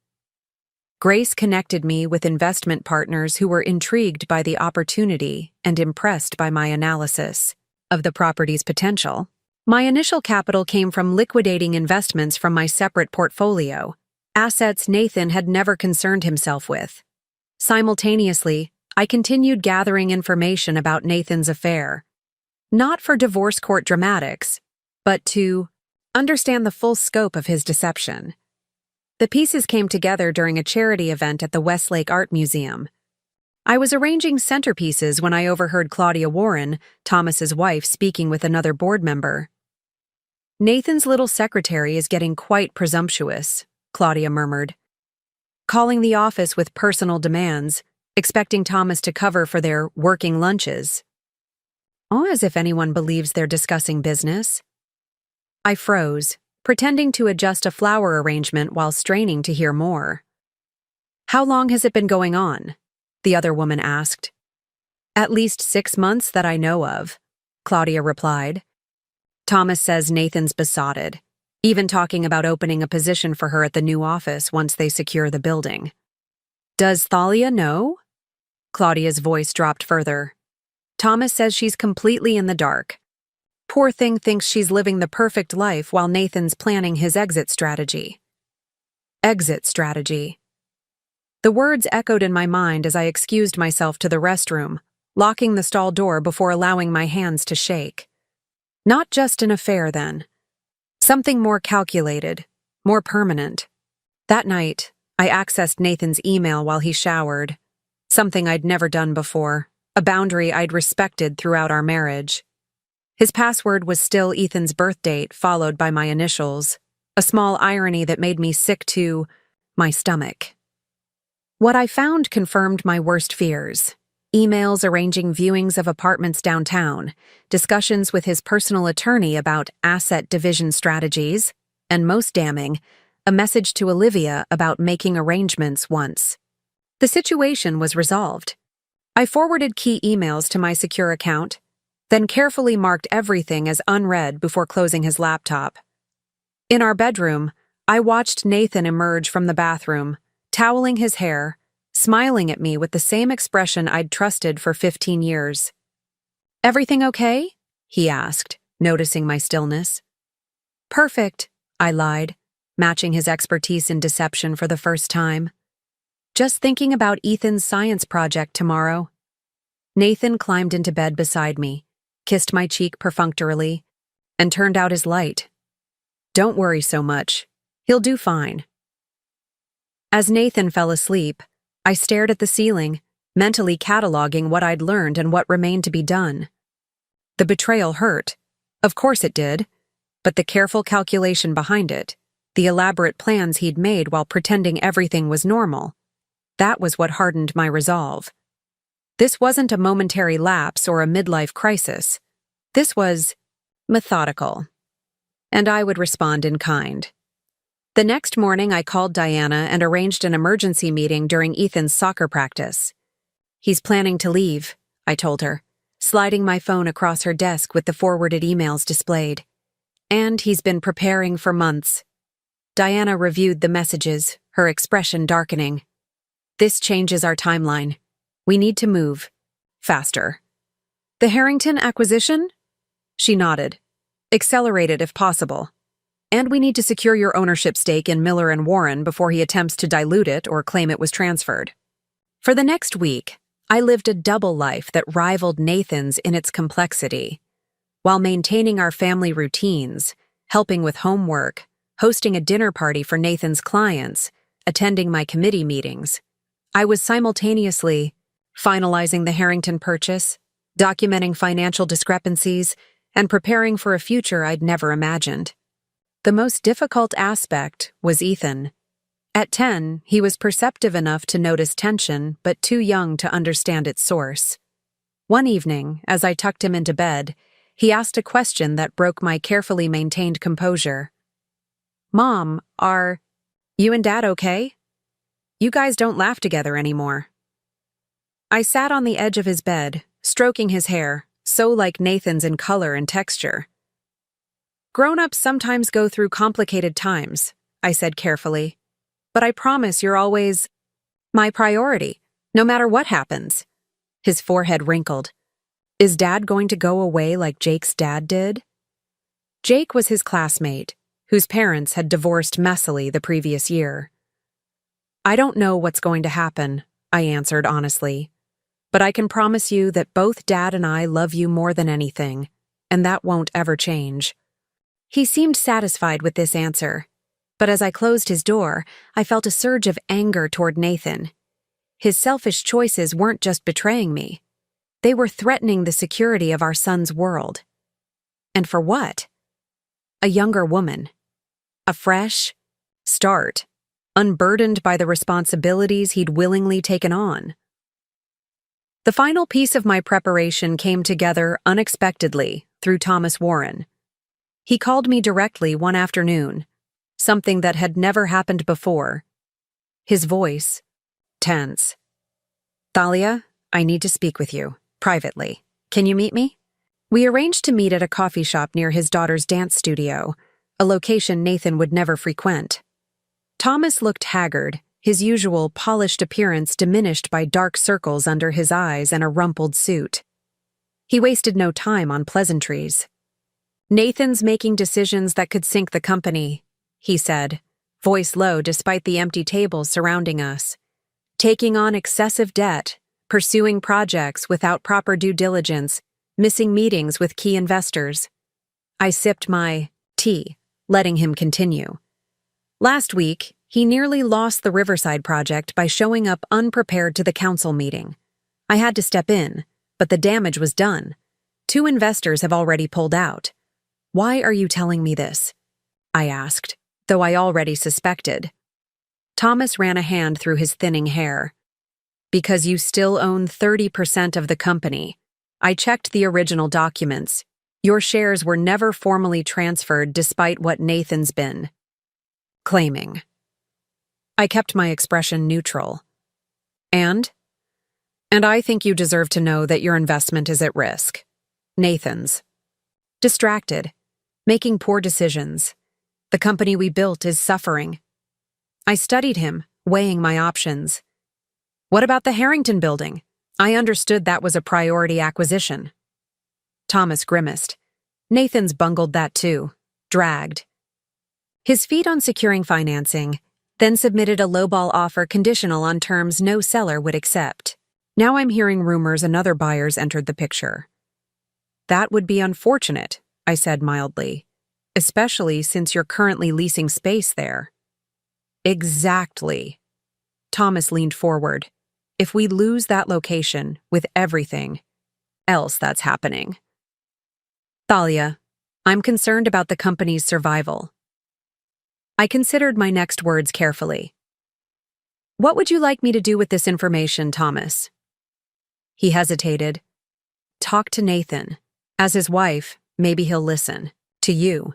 Speaker 1: Grace connected me with investment partners who were intrigued by the opportunity and impressed by my analysis of the property's potential. My initial capital came from liquidating investments from my separate portfolio, assets Nathan had never concerned himself with. Simultaneously, I continued gathering information about Nathan's affair, not for divorce court dramatics, but to understand the full scope of his deception. The pieces came together during a charity event at the Westlake Art Museum. I was arranging centerpieces when I overheard Claudia Warren, Thomas's wife, speaking with another board member. "Nathan's little secretary is getting quite presumptuous," Claudia murmured, calling the office with personal demands, expecting Thomas to cover for their working lunches. Oh, as if anyone believes they're discussing business. I froze, pretending to adjust a flower arrangement while straining to hear more. "How long has it been going on?" the other woman asked. "At least 6 months that I know of," Claudia replied. "Thomas says Nathan's besotted, even talking about opening a position for her at the new office once they secure the building." "Does Thalia know?" Claudia's voice dropped further. "Thomas says she's completely in the dark. Poor thing thinks she's living the perfect life while Nathan's planning his exit strategy." Exit strategy. The words echoed in my mind as I excused myself to the restroom, locking the stall door before allowing my hands to shake. Not just an affair, then. Something more calculated, more permanent. That night, I accessed Nathan's email while he showered. Something I'd never done before, a boundary I'd respected throughout our marriage. His password was still Ethan's birth date, followed by my initials, a small irony that made me sick to my stomach. What I found confirmed my worst fears. Emails arranging viewings of apartments downtown, discussions with his personal attorney about asset division strategies, and most damning, a message to Olivia about making arrangements once. The situation was resolved. I forwarded key emails to my secure account, then carefully marked everything as unread before closing his laptop. In our bedroom, I watched Nathan emerge from the bathroom, toweling his hair, smiling at me with the same expression I'd trusted for 15 years. "Everything okay?" he asked, noticing my stillness. "Perfect," I lied, matching his expertise in deception for the first time. "Just thinking about Ethan's science project tomorrow." Nathan climbed into bed beside me, kissed my cheek perfunctorily, and turned out his light. "Don't worry so much. He'll do fine." As Nathan fell asleep, I stared at the ceiling, mentally cataloging what I'd learned and what remained to be done. The betrayal hurt. Of course it did. But the careful calculation behind it, the elaborate plans he'd made while pretending everything was normal, that was what hardened my resolve. This wasn't a momentary lapse or a midlife crisis. This was methodical. And I would respond in kind. The next morning, I called Diana and arranged an emergency meeting during Ethan's soccer practice. "He's planning to leave," I told her, sliding my phone across her desk with the forwarded emails displayed. "And he's been preparing for months." Diana reviewed the messages, her expression darkening. "This changes our timeline. We need to move. Faster." "The Harrington acquisition?" She nodded. "Accelerate it if possible. And we need to secure your ownership stake in Miller and Warren before he attempts to dilute it or claim it was transferred." For the next week, I lived a double life that rivaled Nathan's in its complexity. While maintaining our family routines, helping with homework, hosting a dinner party for Nathan's clients, attending my committee meetings, I was simultaneously finalizing the Harrington purchase, documenting financial discrepancies, and preparing for a future I'd never imagined. The most difficult aspect was Ethan. At 10, he was perceptive enough to notice tension, but too young to understand its source. One evening, as I tucked him into bed, he asked a question that broke my carefully maintained composure. "Mom, are you and Dad okay? You guys don't laugh together anymore." I sat on the edge of his bed, stroking his hair, so like Nathan's in color and texture. "Grown-ups sometimes go through complicated times," I said carefully. "But I promise you're always my priority, no matter what happens." His forehead wrinkled. "Is Dad going to go away like Jake's dad did?" Jake was his classmate, whose parents had divorced messily the previous year. "I don't know what's going to happen," I answered honestly. "But I can promise you that both Dad and I love you more than anything, and that won't ever change." He seemed satisfied with this answer, but as I closed his door, I felt a surge of anger toward Nathan. His selfish choices weren't just betraying me. They were threatening the security of our son's world. And for what? A younger woman. A fresh start, unburdened by the responsibilities he'd willingly taken on. The final piece of my preparation came together unexpectedly through Thomas Warren. He called me directly one afternoon, something that had never happened before. His voice, tense. "Thalia, I need to speak with you, privately. Can you meet me?" We arranged to meet at a coffee shop near his daughter's dance studio, a location Nathan would never frequent. Thomas looked haggard, his usual polished appearance diminished by dark circles under his eyes and a rumpled suit. He wasted no time on pleasantries. "Nathan's making decisions that could sink the company," he said, voice low despite the empty tables surrounding us. "Taking on excessive debt, pursuing projects without proper due diligence, missing meetings with key investors." I sipped my tea, letting him continue. "Last week, he nearly lost the Riverside project by showing up unprepared to the council meeting. I had to step in, but the damage was done. 2 investors have already pulled out." "Why are you telling me this?" I asked, though I already suspected. Thomas ran a hand through his thinning hair. "Because you still own 30% of the company. I checked the original documents. Your shares were never formally transferred despite what Nathan's been claiming." I kept my expression neutral. And I think you deserve to know that your investment is at risk. Nathan's distracted, making poor decisions. The company we built is suffering. I studied him, weighing my options. "What about the Harrington building? I understood that was a priority acquisition." Thomas grimaced. "Nathan's bungled that too. Dragged his feet on securing financing, then submitted a lowball offer conditional on terms no seller would accept. Now I'm hearing rumors another buyer's entered the picture." "That would be unfortunate," I said mildly, "especially since you're currently leasing space there." "Exactly." Thomas leaned forward. "If we lose that location, with everything else that's happening." "Thalia, I'm concerned about the company's survival." I considered my next words carefully. "What would you like me to do with this information, Thomas?" He hesitated. "Talk to Nathan. As his wife, maybe he'll listen. To you.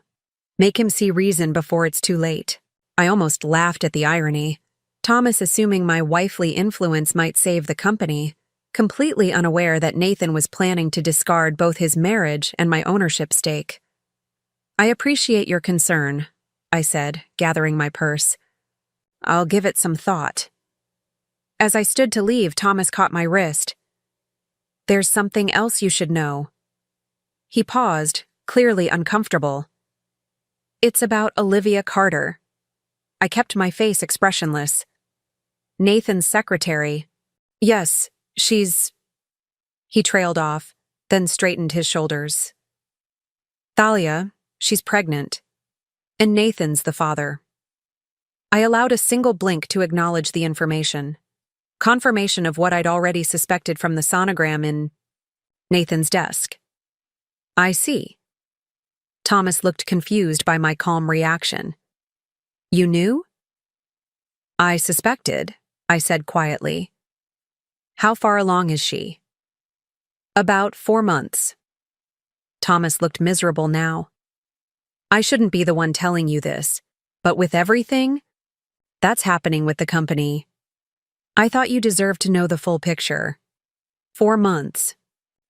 Speaker 1: Make him see reason before it's too late." I almost laughed at the irony. Thomas assuming my wifely influence might save the company, completely unaware that Nathan was planning to discard both his marriage and my ownership stake. "I appreciate your concern," I said, gathering my purse. "I'll give it some thought." As I stood to leave, Thomas caught my wrist. "There's something else you should know." He paused, clearly uncomfortable. "It's about Olivia Carter." I kept my face expressionless. "Nathan's secretary." "Yes, she's—" He trailed off, then straightened his shoulders. "Thalia, she's pregnant. And Nathan's the father." I allowed a single blink to acknowledge the information. Confirmation of what I'd already suspected from the sonogram in Nathan's desk. "I see." Thomas looked confused by my calm reaction. "You knew?" "I suspected," I said quietly. "How far along is she?" "About 4 months." Thomas looked miserable now. "I shouldn't be the one telling you this, but with everything that's happening with the company, I thought you deserved to know the full picture." 4 months.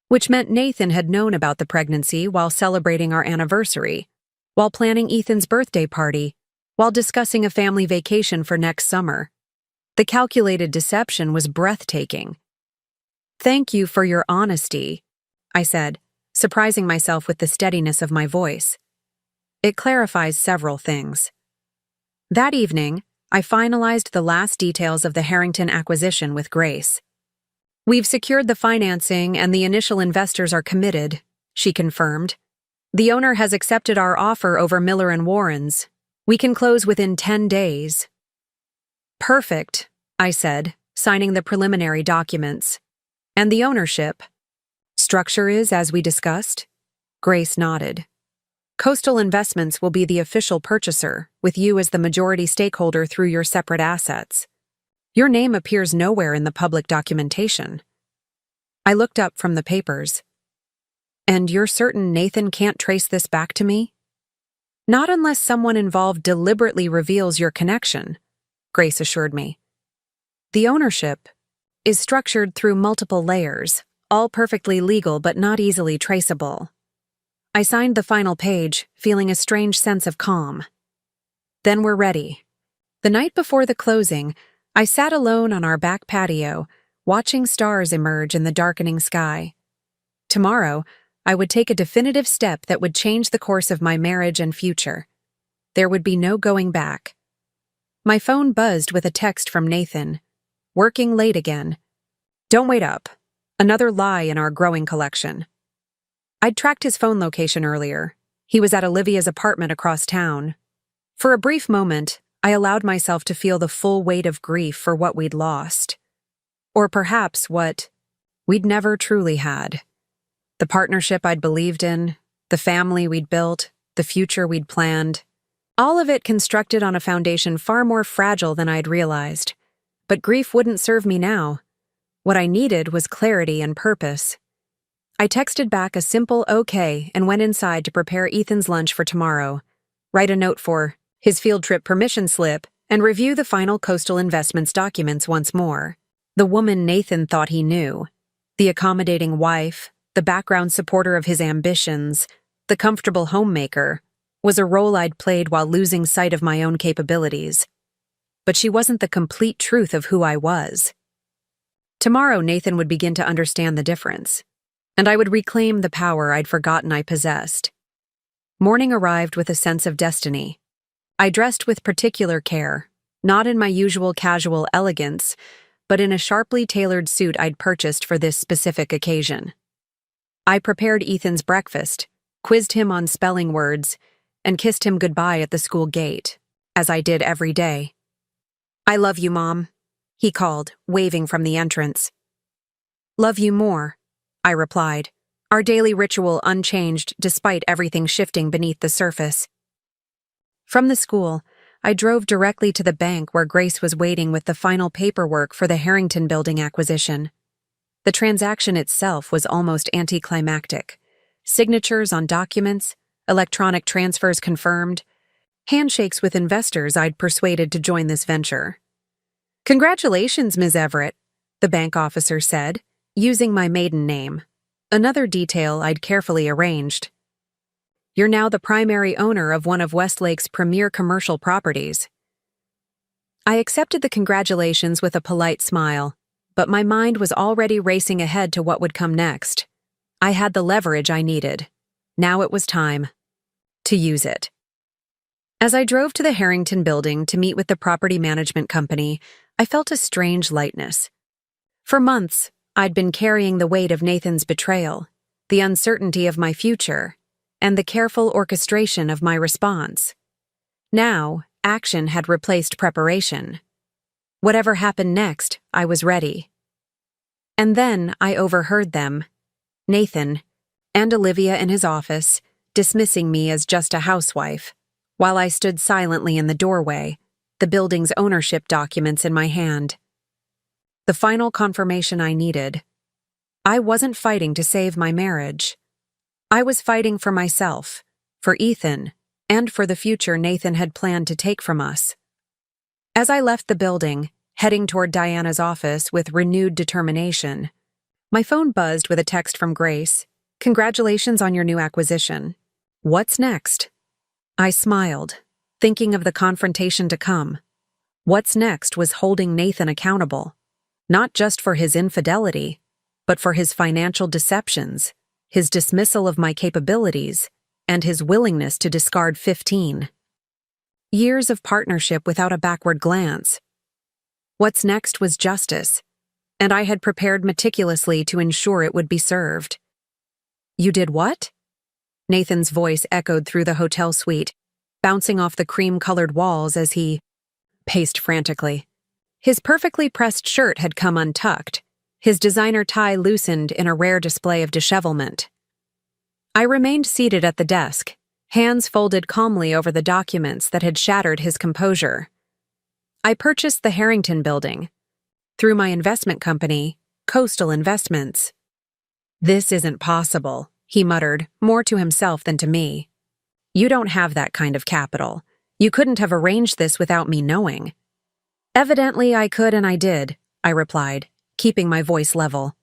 Speaker 1: Which meant Nathan had known about the pregnancy while celebrating our anniversary, while planning Ethan's birthday party, while discussing a family vacation for next summer. The calculated deception was breathtaking. "Thank you for your honesty," I said, surprising myself with the steadiness of my voice. "It clarifies several things." That evening, I finalized the last details of the Harrington acquisition with Grace. "We've secured the financing and the initial investors are committed," she confirmed. "The owner has accepted our offer over Miller & Warren's. We can close within 10 days. "Perfect," I said, signing the preliminary documents. And the ownership? Structure is, as we discussed? Grace nodded. Coastal Investments will be the official purchaser, with you as the majority stakeholder through your separate assets. Your name appears nowhere in the public documentation. I looked up from the papers. And you're certain Nathan can't trace this back to me? Not unless someone involved deliberately reveals your connection, Grace assured me. The ownership is structured through multiple layers, all perfectly legal but not easily traceable. I signed the final page, feeling a strange sense of calm. Then we're ready. The night before the closing, I sat alone on our back patio, watching stars emerge in the darkening sky. Tomorrow, I would take a definitive step that would change the course of my marriage and future. There would be no going back. My phone buzzed with a text from Nathan. Working late again. Don't wait up. Another lie in our growing collection. I'd tracked his phone location earlier. He was at Olivia's apartment across town. For a brief moment, I allowed myself to feel the full weight of grief for what we'd lost. Or perhaps what we'd never truly had. The partnership I'd believed in, the family we'd built, the future we'd planned. All of it constructed on a foundation far more fragile than I'd realized. But grief wouldn't serve me now. What I needed was clarity and purpose. I texted back a simple okay and went inside to prepare Ethan's lunch for tomorrow, write a note for his field trip permission slip, and review the final Coastal Investments documents once more. The woman Nathan thought he knew, the accommodating wife, the background supporter of his ambitions, the comfortable homemaker, was a role I'd played while losing sight of my own capabilities. But she wasn't the complete truth of who I was. Tomorrow Nathan would begin to understand the difference, and I would reclaim the power I'd forgotten I possessed. Morning arrived with a sense of destiny. I dressed with particular care, not in my usual casual elegance, but in a sharply tailored suit I'd purchased for this specific occasion. I prepared Ethan's breakfast, quizzed him on spelling words, and kissed him goodbye at the school gate, as I did every day. "I love you, Mom," he called, waving from the entrance. "Love you more," I replied, our daily ritual unchanged despite everything shifting beneath the surface. From the school, I drove directly to the bank where Grace was waiting with the final paperwork for the Harrington Building acquisition. The transaction itself was almost anticlimactic. Signatures on documents, electronic transfers confirmed, handshakes with investors I'd persuaded to join this venture. "Congratulations, Ms. Everett," the bank officer said, using my maiden name, another detail I'd carefully arranged. "You're now the primary owner of one of Westlake's premier commercial properties." I accepted the congratulations with a polite smile, but my mind was already racing ahead to what would come next. I had the leverage I needed. Now it was time to use it. As I drove to the Harrington Building to meet with the property management company, I felt a strange lightness. For months, I'd been carrying the weight of Nathan's betrayal, the uncertainty of my future, and the careful orchestration of my response. Now, action had replaced preparation. Whatever happened next, I was ready. And then I overheard them, Nathan, and Olivia in his office, dismissing me as just a housewife, while I stood silently in the doorway, the building's ownership documents in my hand. The final confirmation I needed. I wasn't fighting to save my marriage. I was fighting for myself, for Ethan, and for the future Nathan had planned to take from us. As I left the building, heading toward Diana's office with renewed determination, my phone buzzed with a text from Grace. "Congratulations on your new acquisition. What's next?" I smiled, thinking of the confrontation to come. What's next was holding Nathan accountable, not just for his infidelity, but for his financial deceptions, his dismissal of my capabilities, and his willingness to discard 15 years of partnership without a backward glance. What's next was justice, and I had prepared meticulously to ensure it would be served. "You did what?" Nathan's voice echoed through the hotel suite, bouncing off the cream-colored walls as he paced frantically. His perfectly pressed shirt had come untucked, his designer tie loosened in a rare display of dishevelment. I remained seated at the desk, hands folded calmly over the documents that had shattered his composure. I purchased the Harrington building, through my investment company, Coastal Investments. "This isn't possible," he muttered, more to himself than to me. "You don't have that kind of capital. You couldn't have arranged this without me knowing." "Evidently I could and I did," I replied, keeping my voice level.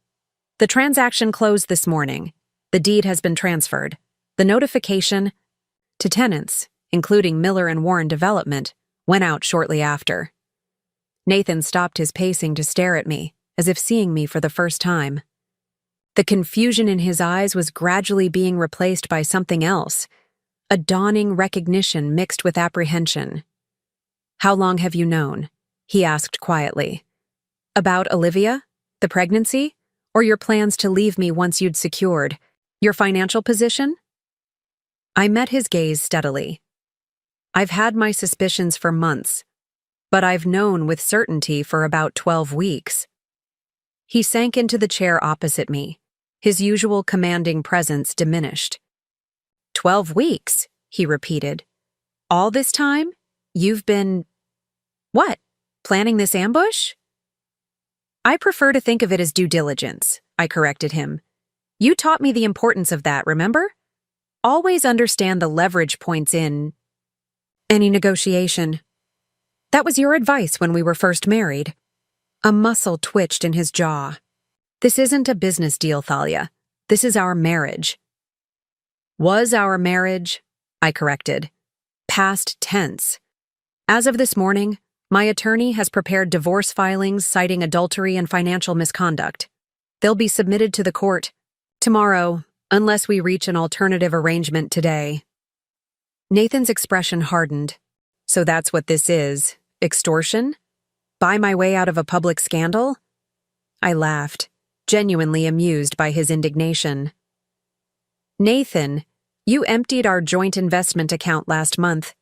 Speaker 1: "The transaction closed this morning. The deed has been transferred. The notification to tenants, including Miller and Warren Development, went out shortly after." Nathan stopped his pacing to stare at me, as if seeing me for the first time. The confusion in his eyes was gradually being replaced by something else, a dawning recognition mixed with apprehension. "How long have you known?" he asked quietly. "About Olivia? The pregnancy? Or your plans to leave me once you'd secured your financial position?" I met his gaze steadily. "I've had my suspicions for months, but I've known with certainty for about 12 weeks. He sank into the chair opposite me, his usual commanding presence diminished. 12 weeks, he repeated. "All this time? You've been... what? Planning this ambush?" "I prefer to think of it as due diligence," I corrected him. "You taught me the importance of that, remember? Always understand the leverage points in any negotiation. That was your advice when we were first married." A muscle twitched in his jaw. "This isn't a business deal, Thalia. This is our marriage." "Was our marriage," I corrected. "Past tense. As of this morning, my attorney has prepared divorce filings citing adultery and financial misconduct. They'll be submitted to the court tomorrow, unless we reach an alternative arrangement today." Nathan's expression hardened. "So that's what this is, extortion? Buy my way out of a public scandal?" I laughed, genuinely amused by his indignation. "Nathan, you emptied our joint investment account last month.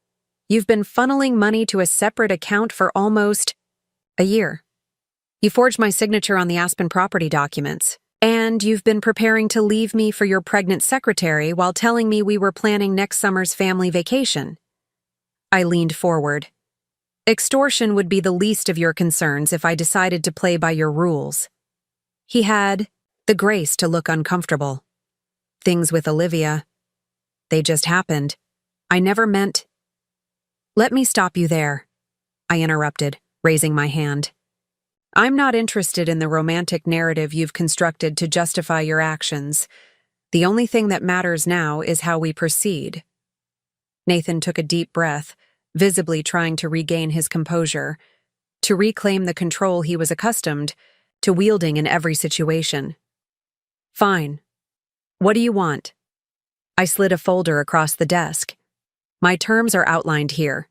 Speaker 1: You've been funneling money to a separate account for almost a year. You forged my signature on the Aspen property documents, and you've been preparing to leave me for your pregnant secretary while telling me we were planning next summer's family vacation." I leaned forward. "Extortion would be the least of your concerns if I decided to play by your rules." He had the grace to look uncomfortable. "Things with Olivia, they just happened. I never meant—" "Let me stop you there," I interrupted, raising my hand. "I'm not interested in the romantic narrative you've constructed to justify your actions. The only thing that matters now is how we proceed." Nathan took a deep breath, visibly trying to regain his composure, to reclaim the control he was accustomed to wielding in every situation. "Fine. What do you want?" I slid a folder across the desk. "My terms are outlined here.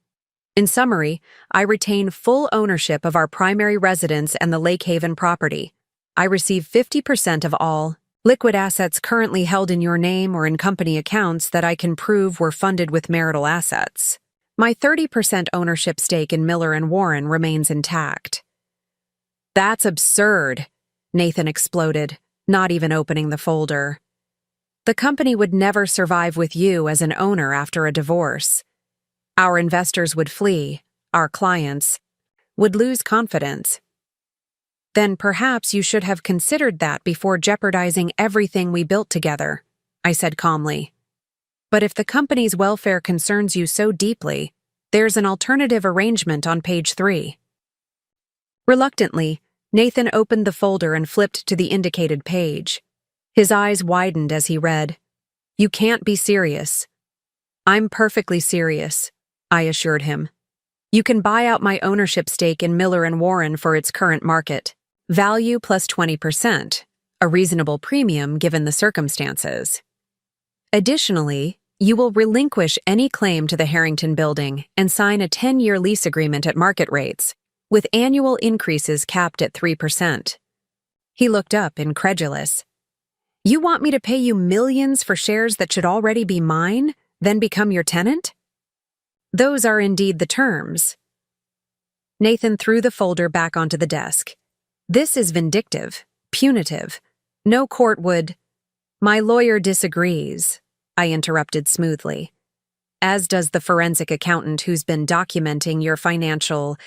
Speaker 1: In summary, I retain full ownership of our primary residence and the Lake Haven property. I receive 50% of all liquid assets currently held in your name or in company accounts that I can prove were funded with marital assets. My 30% ownership stake in Miller and Warren remains intact." "That's absurd," Nathan exploded, not even opening the folder. "The company would never survive with you as an owner after a divorce. Our investors would flee, our clients would lose confidence." "Then perhaps you should have considered that before jeopardizing everything we built together," I said calmly. "But if the company's welfare concerns you so deeply, there's an alternative arrangement on page 3. Reluctantly, Nathan opened the folder and flipped to the indicated page. His eyes widened as he read. "You can't be serious." "I'm perfectly serious," I assured him. "You can buy out my ownership stake in Miller and Warren for its current market value plus 20%, a reasonable premium given the circumstances. Additionally, you will relinquish any claim to the Harrington building and sign a 10-year lease agreement at market rates, with annual increases capped at 3%. He looked up, incredulous. "You want me to pay you millions for shares that should already be mine, then become your tenant?" "Those are indeed the terms." Nathan threw the folder back onto the desk. This is vindictive, punitive. No court would— My lawyer disagrees, I interrupted smoothly. As does the forensic accountant who's been documenting your financial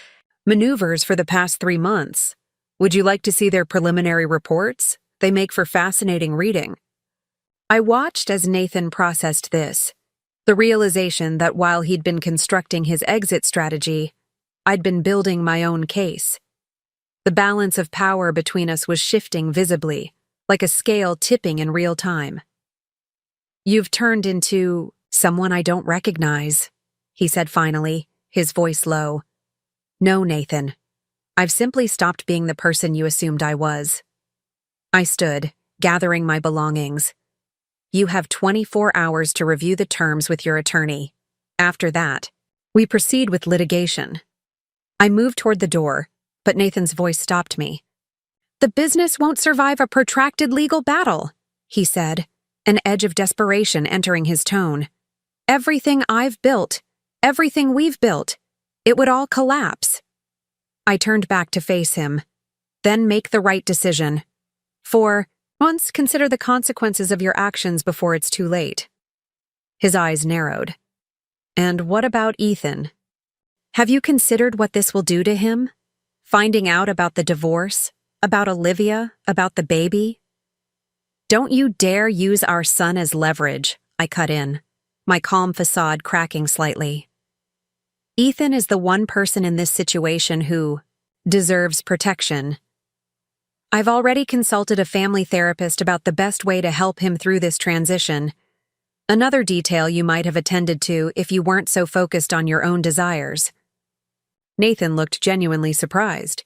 Speaker 1: maneuvers for the past 3 months. Would you like to see their preliminary reports? They make for fascinating reading. I watched as Nathan processed this, the realization that while he'd been constructing his exit strategy, I'd been building my own case. The balance of power between us was shifting visibly, like a scale tipping in real time. You've turned into someone I don't recognize, he said finally, his voice low. No, Nathan. I've simply stopped being the person you assumed I was. I stood, gathering my belongings. You have 24 hours to review the terms with your attorney. After that, we proceed with litigation. I moved toward the door, but Nathan's voice stopped me. The business won't survive a protracted legal battle, he said, an edge of desperation entering his tone. Everything I've built, everything we've built, it would all collapse. I turned back to face him. Then make the right decision. For once, consider the consequences of your actions before it's too late. His eyes narrowed. And what about Ethan? Have you considered what this will do to him? Finding out about the divorce, about Olivia, about the baby? Don't you dare use our son as leverage, I cut in, my calm facade cracking slightly. Ethan is the one person in this situation who deserves protection. I've already consulted a family therapist about the best way to help him through this transition. Another detail you might have attended to if you weren't so focused on your own desires. Nathan looked genuinely surprised.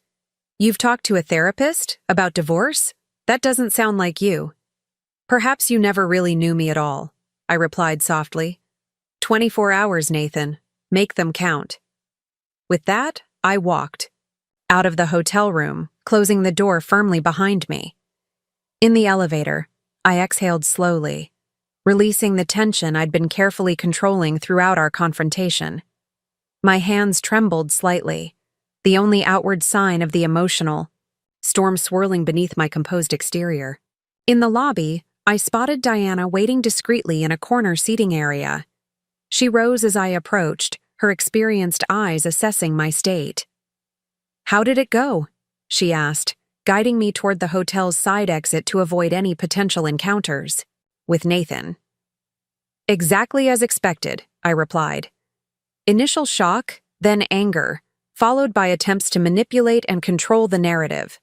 Speaker 1: You've talked to a therapist about divorce? That doesn't sound like you. Perhaps you never really knew me at all, I replied softly. 24 hours, Nathan. Make them count. With that, I walked out of the hotel room, closing the door firmly behind me. In the elevator, I exhaled slowly, releasing the tension I'd been carefully controlling throughout our confrontation. My hands trembled slightly, the only outward sign of the emotional storm swirling beneath my composed exterior. In the lobby, I spotted Diana waiting discreetly in a corner seating area. She rose as I approached, her experienced eyes assessing my state. How did it go? She asked, guiding me toward the hotel's side exit to avoid any potential encounters with Nathan. Exactly as expected, I replied. Initial shock, then anger, followed by attempts to manipulate and control the narrative.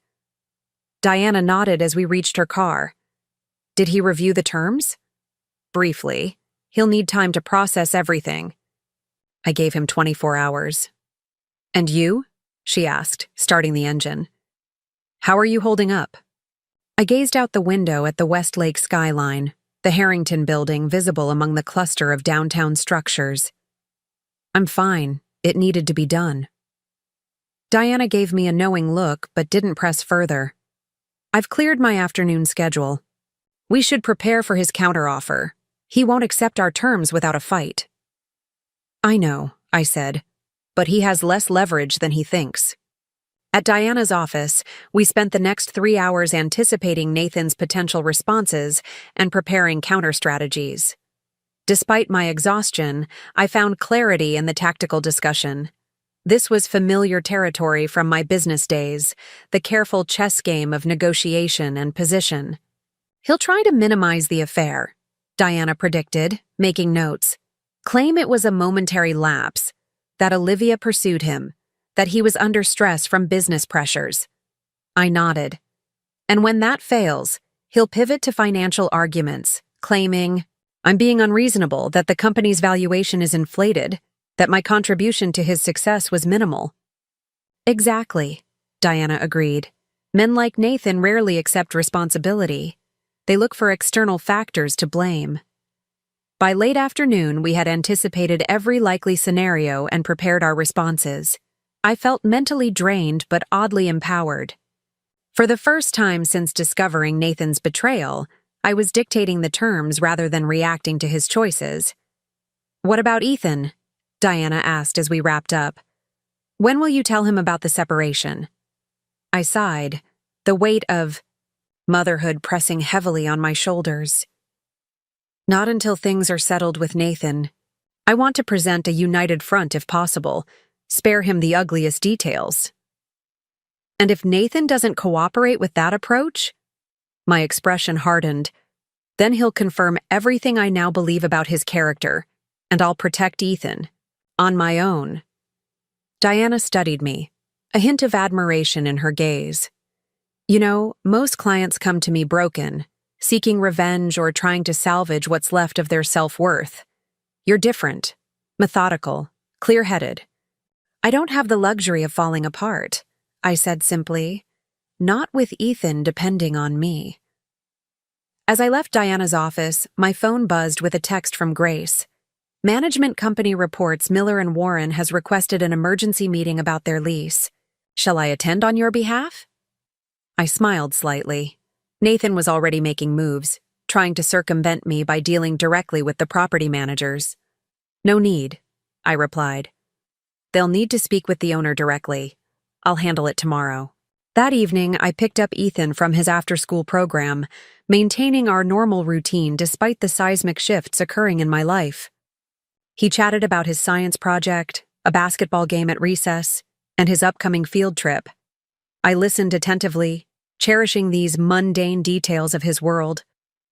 Speaker 1: Diana nodded as we reached her car. Did he review the terms? Briefly. He'll need time to process everything. I gave him 24 hours. And you? She asked, starting the engine. How are you holding up? I gazed out the window at the Westlake skyline, the Harrington building visible among the cluster of downtown structures. I'm fine. It needed to be done. Diana gave me a knowing look but didn't press further. I've cleared my afternoon schedule. We should prepare for his counteroffer. He won't accept our terms without a fight. I know, I said, but he has less leverage than he thinks. At Diana's office, we spent the next 3 hours anticipating Nathan's potential responses and preparing counter-strategies. Despite my exhaustion, I found clarity in the tactical discussion. This was familiar territory from my business days, the careful chess game of negotiation and position. He'll try to minimize the affair, Diana predicted, making notes. Claim it was a momentary lapse, that Olivia pursued him, that he was under stress from business pressures. I nodded. And when that fails, he'll pivot to financial arguments, claiming, I'm being unreasonable, that the company's valuation is inflated, that my contribution to his success was minimal. Exactly, Diana agreed. Men like Nathan rarely accept responsibility. They look for external factors to blame. By late afternoon, we had anticipated every likely scenario and prepared our responses. I felt mentally drained but oddly empowered. For the first time since discovering Nathan's betrayal, I was dictating the terms rather than reacting to his choices. What about Ethan? Diana asked as we wrapped up. When will you tell him about the separation? I sighed, the weight of motherhood pressing heavily on my shoulders. Not until things are settled with Nathan. I want to present a united front if possible, spare him the ugliest details. And if Nathan doesn't cooperate with that approach? My expression hardened. Then he'll confirm everything I now believe about his character, and I'll protect Ethan. On my own. Diana studied me, a hint of admiration in her gaze. You know, most clients come to me broken, seeking revenge or trying to salvage what's left of their self-worth. You're different, methodical, clear-headed. I don't have the luxury of falling apart, I said simply, not with Ethan depending on me. As I left Diana's office, my phone buzzed with a text from Grace. Management company reports Miller & Warren has requested an emergency meeting about their lease. Shall I attend on your behalf? I smiled slightly. Nathan was already making moves, trying to circumvent me by dealing directly with the property managers. No need, I replied. They'll need to speak with the owner directly. I'll handle it tomorrow. That evening, I picked up Ethan from his after-school program, maintaining our normal routine despite the seismic shifts occurring in my life. He chatted about his science project, a basketball game at recess, and his upcoming field trip. I listened attentively, cherishing these mundane details of his world,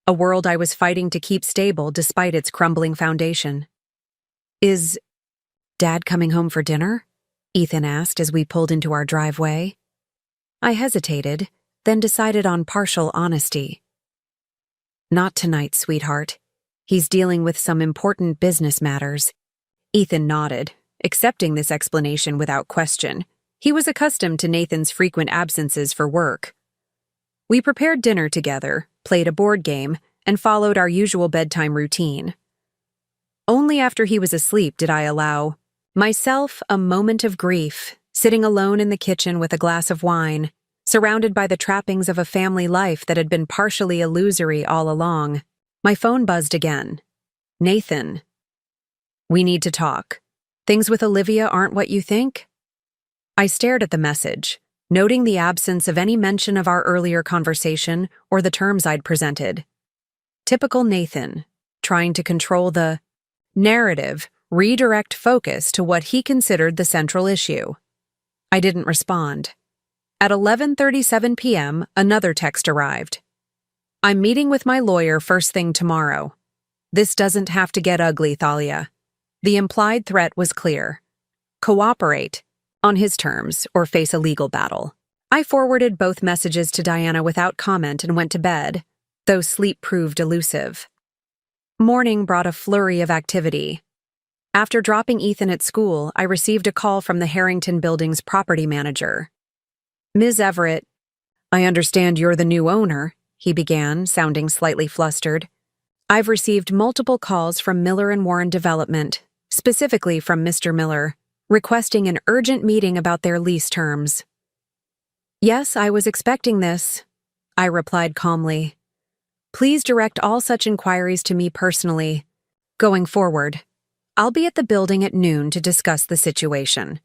Speaker 1: a world I was fighting to keep stable despite its crumbling foundation. Is Dad coming home for dinner? Ethan asked as we pulled into our driveway. I hesitated, then decided on partial honesty. Not tonight, sweetheart. He's dealing with some important business matters. Ethan nodded, accepting this explanation without question. He was accustomed to Nathan's frequent absences for work. We prepared dinner together, played a board game, and followed our usual bedtime routine. Only after he was asleep did I allow myself a moment of grief, sitting alone in the kitchen with a glass of wine, surrounded by the trappings of a family life that had been partially illusory all along. My phone buzzed again. Nathan. We need to talk. Things with Olivia aren't what you think? I stared at the message, noting the absence of any mention of our earlier conversation or the terms I'd presented. Typical Nathan, trying to control the narrative, redirect focus to what he considered the central issue. I didn't respond. At 11:37 p.m., another text arrived. I'm meeting with my lawyer first thing tomorrow. This doesn't have to get ugly, Thalia. The implied threat was clear. Cooperate, on his terms, or face a legal battle. I forwarded both messages to Diana without comment and went to bed, though sleep proved elusive. Morning brought a flurry of activity. After dropping Ethan at school, I received a call from the Harrington Building's property manager. Ms. Everett, I understand you're the new owner, he began, sounding slightly flustered. I've received multiple calls from Miller & Warren Development, specifically from Mr. Miller, requesting an urgent meeting about their lease terms. Yes, I was expecting this, I replied calmly. Please direct all such inquiries to me personally. Going forward, I'll be at the building at noon to discuss the situation.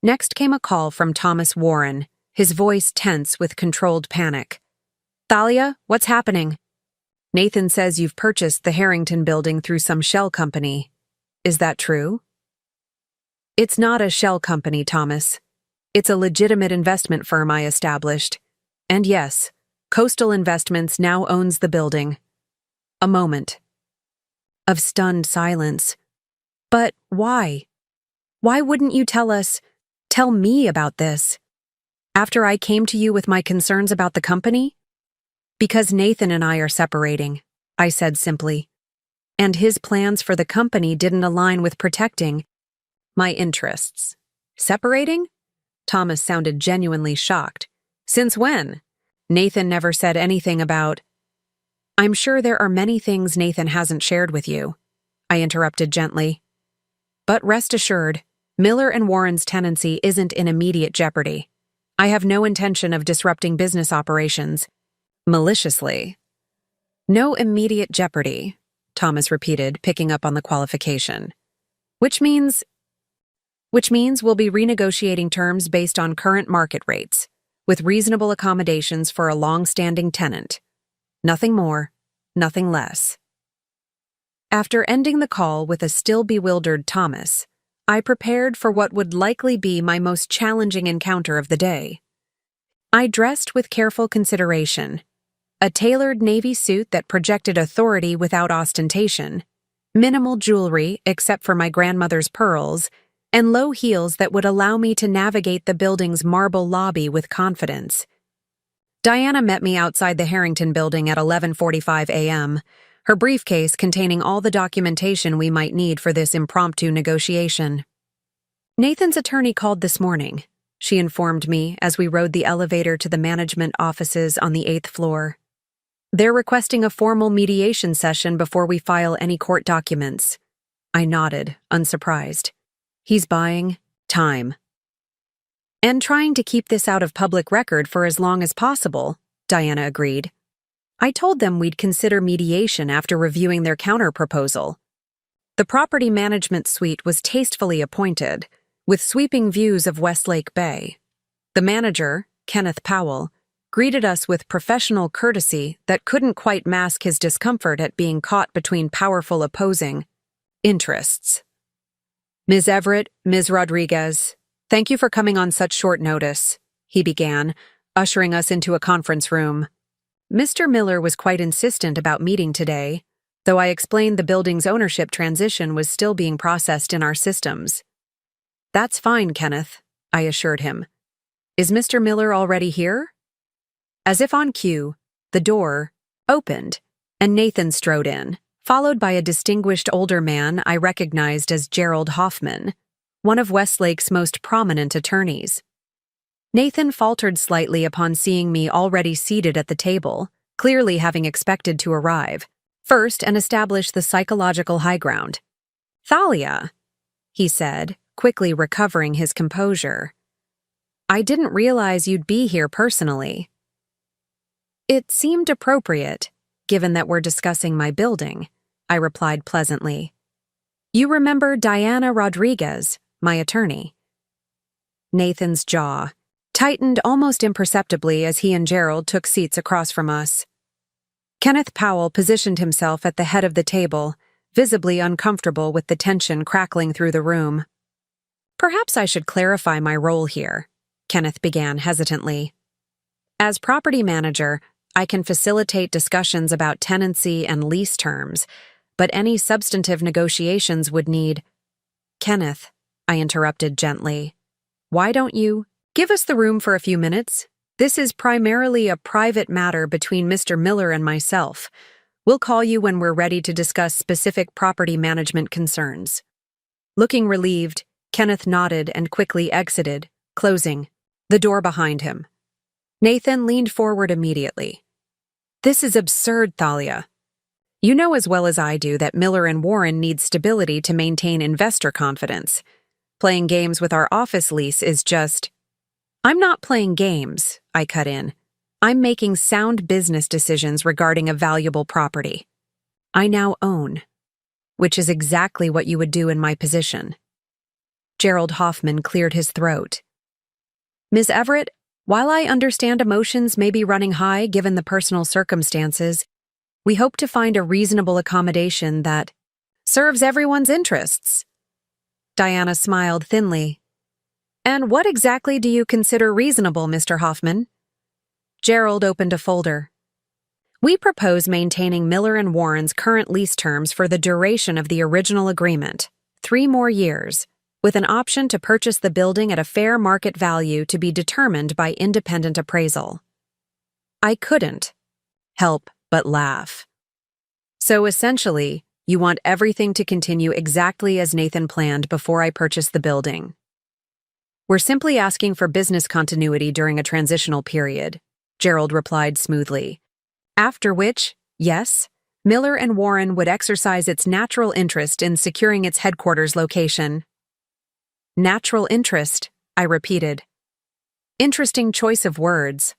Speaker 1: Next came a call from Thomas Warren, his voice tense with controlled panic. Thalia, what's happening? Nathan says you've purchased the Harrington building through some shell company. Is that true? It's not a shell company, Thomas. It's a legitimate investment firm I established. And yes, Coastal Investments now owns the building. A moment of stunned silence. But why? Why wouldn't you tell me about this? After I came to you with my concerns about the company? Because Nathan and I are separating, I said simply. And his plans for the company didn't align with protecting my interests. Separating? Thomas sounded genuinely shocked. Since when? Nathan never said anything about... I'm sure there are many things Nathan hasn't shared with you, I interrupted gently. But rest assured, Miller & Warren's tenancy isn't in immediate jeopardy. I have no intention of disrupting business operations. Maliciously. No immediate jeopardy, Thomas repeated, picking up on the qualification. Which means... which means we'll be renegotiating terms based on current market rates, with reasonable accommodations for a long-standing tenant. Nothing more, nothing less. After ending the call with a still bewildered Thomas, I prepared for what would likely be my most challenging encounter of the day. I dressed with careful consideration, a tailored navy suit that projected authority without ostentation, minimal jewelry except for my grandmother's pearls, and low heels that would allow me to navigate the building's marble lobby with confidence. Diana met me outside the Harrington building at 11:45 a.m., her briefcase containing all the documentation we might need for this impromptu negotiation. "Nathan's attorney called this morning," she informed me as we rode the elevator to the management offices on the 8th floor. "They're requesting a formal mediation session before we file any court documents." I nodded, unsurprised. He's buying time. "And trying to keep this out of public record for as long as possible," Diana agreed. I told them we'd consider mediation after reviewing their counter-proposal. The property management suite was tastefully appointed, with sweeping views of Westlake Bay. The manager, Kenneth Powell, greeted us with professional courtesy that couldn't quite mask his discomfort at being caught between powerful opposing interests. "Ms. Everett, Ms. Rodriguez, thank you for coming on such short notice," he began, ushering us into a conference room. Mr. Miller was quite insistent about meeting today, though I explained the building's ownership transition was still being processed in our systems. "That's fine, Kenneth," I assured him. "Is Mr. Miller already here?" As if on cue, the door opened, and Nathan strode in, followed by a distinguished older man I recognized as Gerald Hoffman, one of Westlake's most prominent attorneys. Nathan faltered slightly upon seeing me already seated at the table, clearly having expected to arrive first and establish the psychological high ground. "Thalia," he said, quickly recovering his composure. "I didn't realize you'd be here personally." "It seemed appropriate, given that we're discussing my building," I replied pleasantly. "You remember Diana Rodriguez, my attorney?" Nathan's jaw tightened almost imperceptibly as he and Gerald took seats across from us. Kenneth Powell positioned himself at the head of the table, visibly uncomfortable with the tension crackling through the room. "Perhaps I should clarify my role here," Kenneth began hesitantly. "As property manager, I can facilitate discussions about tenancy and lease terms, but any substantive negotiations would need—" "Kenneth," I interrupted gently, "why don't you give us the room for a few minutes? This is primarily a private matter between Mr. Miller and myself. We'll call you when we're ready to discuss specific property management concerns." Looking relieved, Kenneth nodded and quickly exited, closing the door behind him. Nathan leaned forward immediately. "This is absurd, Thalia. You know as well as I do that Miller and Warren need stability to maintain investor confidence. Playing games with our office lease is just—" "I'm not playing games," I cut in. "I'm making sound business decisions regarding a valuable property I now own, which is exactly what you would do in my position." Gerald Hoffman cleared his throat. "Ms. Everett, while I understand emotions may be running high given the personal circumstances, we hope to find a reasonable accommodation that serves everyone's interests." Diana smiled thinly. "And what exactly do you consider reasonable, Mr. Hoffman?" Gerald opened a folder. "We propose maintaining Miller and Warren's current lease terms for the duration of the original agreement, 3 more years, with an option to purchase the building at a fair market value to be determined by independent appraisal." I couldn't help but laugh. "So essentially, you want everything to continue exactly as Nathan planned before I purchase the building." "We're simply asking for business continuity during a transitional period," Gerald replied smoothly. "After which, yes, Miller and Warren would exercise its natural interest in securing its headquarters location." "Natural interest," I repeated. Interesting choice of words.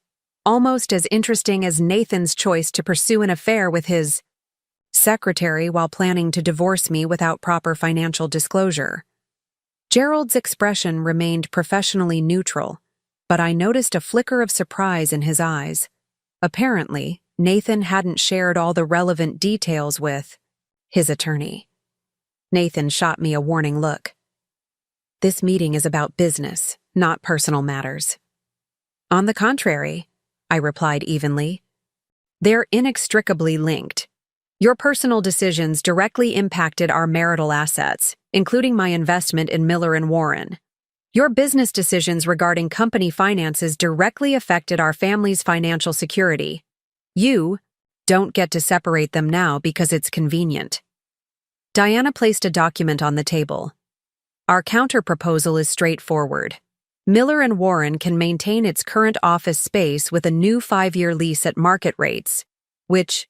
Speaker 1: Almost as interesting as Nathan's choice to pursue an affair with his secretary while planning to divorce me without proper financial disclosure. Gerald's expression remained professionally neutral, but I noticed a flicker of surprise in his eyes. Apparently, Nathan hadn't shared all the relevant details with his attorney. Nathan shot me a warning look. This meeting is about business, not personal matters. On the contrary, I replied evenly. They're inextricably linked. Your personal decisions directly impacted our marital assets, including my investment in Miller & Warren. Your business decisions regarding company finances directly affected our family's financial security. You don't get to separate them now because it's convenient. Diana placed a document on the table. Our counter-proposal is straightforward. Miller & Warren can maintain its current office space with a new 5-year lease at market rates, which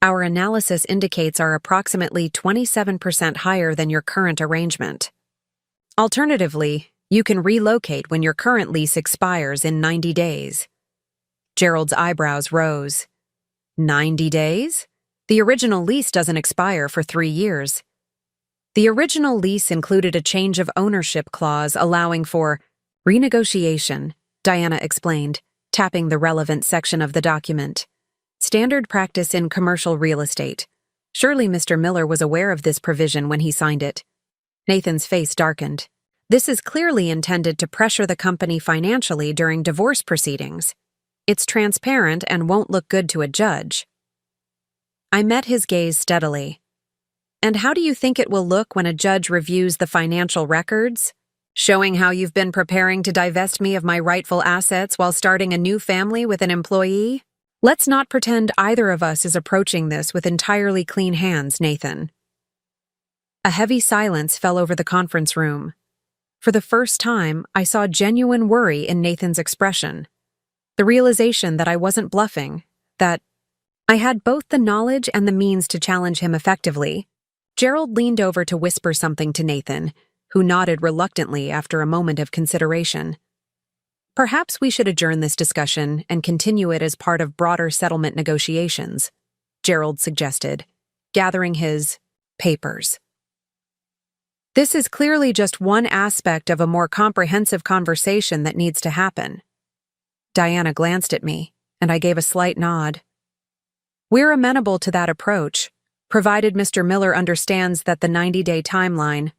Speaker 1: our analysis indicates are approximately 27% higher than your current arrangement. Alternatively, you can relocate when your current lease expires in 90 days. Gerald's eyebrows rose. 90 days? The original lease doesn't expire for 3 years. The original lease included a change of ownership clause allowing for renegotiation, Diana explained, tapping the relevant section of the document. Standard practice in commercial real estate. Surely Mr. Miller was aware of this provision when he signed it. Nathan's face darkened. This is clearly intended to pressure the company financially during divorce proceedings. It's transparent and won't look good to a judge. I met his gaze steadily. And how do you think it will look when a judge reviews the financial records? Showing how you've been preparing to divest me of my rightful assets while starting a new family with an employee? Let's not pretend either of us is approaching this with entirely clean hands, Nathan. A heavy silence fell over the conference room. For the first time, I saw genuine worry in Nathan's expression. The realization that I wasn't bluffing, that I had both the knowledge and the means to challenge him effectively. Gerald leaned over to whisper something to Nathan, who nodded reluctantly after a moment of consideration. Perhaps we should adjourn this discussion and continue it as part of broader settlement negotiations, Gerald suggested, gathering his papers. This is clearly just one aspect of a more comprehensive conversation that needs to happen. Diana glanced at me, and I gave a slight nod. We're amenable to that approach, provided Mr. Miller understands that the 90-day timeline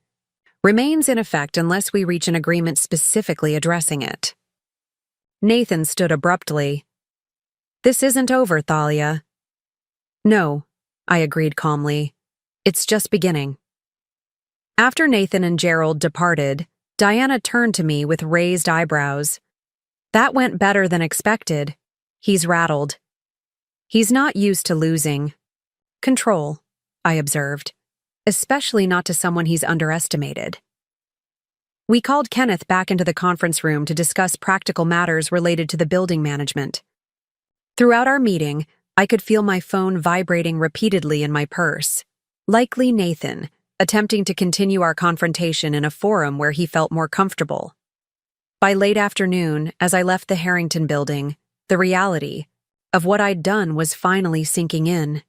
Speaker 1: remains in effect unless we reach an agreement specifically addressing it. Nathan stood abruptly. This isn't over, Thalia. No, I agreed calmly. It's just beginning. After Nathan and Gerald departed, Diana turned to me with raised eyebrows. That went better than expected. He's rattled. He's not used to losing control, I observed, especially not to someone he's underestimated. We called Kenneth back into the conference room to discuss practical matters related to the building management. Throughout our meeting, I could feel my phone vibrating repeatedly in my purse. Likely Nathan, attempting to continue our confrontation in a forum where he felt more comfortable. By late afternoon, as I left the Harrington building, the reality of what I'd done was finally sinking in.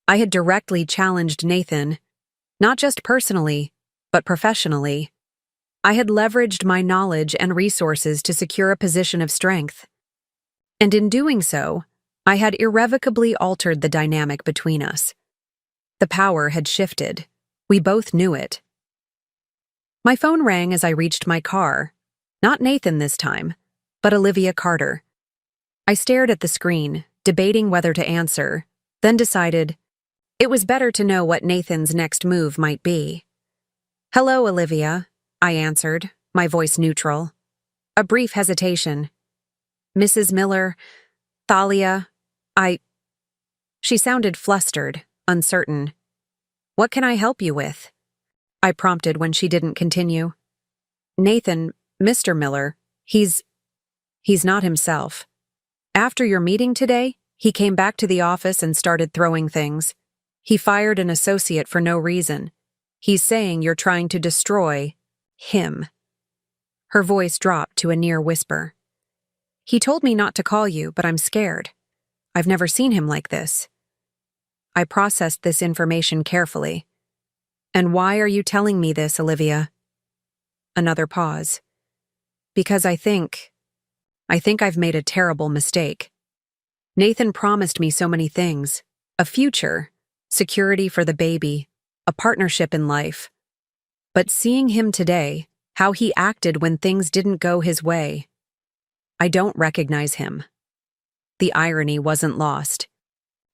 Speaker 1: I had directly challenged Nathan, not just personally, but professionally. I had leveraged my knowledge and resources to secure a position of strength. And in doing so, I had irrevocably altered the dynamic between us. The power had shifted. We both knew it. My phone rang as I reached my car. Not Nathan this time, but Olivia Carter. I stared at the screen, debating whether to answer, then decided it was better to know what Nathan's next move might be. Hello, Olivia, I answered, my voice neutral. A brief hesitation. Mrs. Miller, Thalia, She sounded flustered, uncertain. What can I help you with? I prompted when she didn't continue. Nathan, Mr. Miller, he's not himself. After your meeting today, he came back to the office and started throwing things. He fired an associate for no reason. He's saying you're trying to destroy him. Her voice dropped to a near whisper. He told me not to call you, but I'm scared. I've never seen him like this. I processed this information carefully. And why are you telling me this, Olivia? Another pause. Because I think I've made a terrible mistake. Nathan promised me so many things. A future, security for the baby, a partnership in life. But seeing him today, how he acted when things didn't go his way, I don't recognize him. The irony wasn't lost.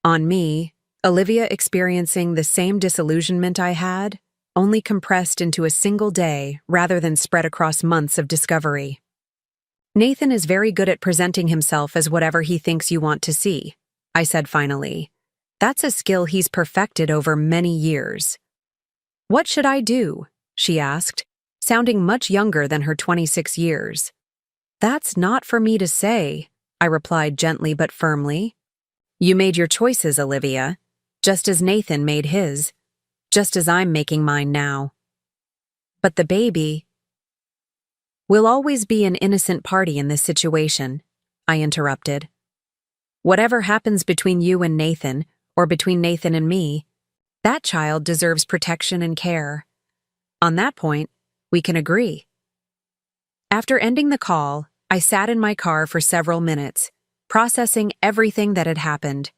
Speaker 1: On me, Olivia experiencing the same disillusionment I had, only compressed into a single day rather than spread across months of discovery. Nathan is very good at presenting himself as whatever he thinks you want to see, I said finally. That's a skill he's perfected over many years. What should I do? She asked, sounding much younger than her 26 years. That's not for me to say, I replied gently but firmly. You made your choices, Olivia, just as Nathan made his, just as I'm making mine now. But the baby will always be an innocent party in this situation, I interrupted. Whatever happens between you and Nathan, or between Nathan and me, that child deserves protection and care. On that point, we can agree. After ending the call, I sat in my car for several minutes, processing everything that had happened.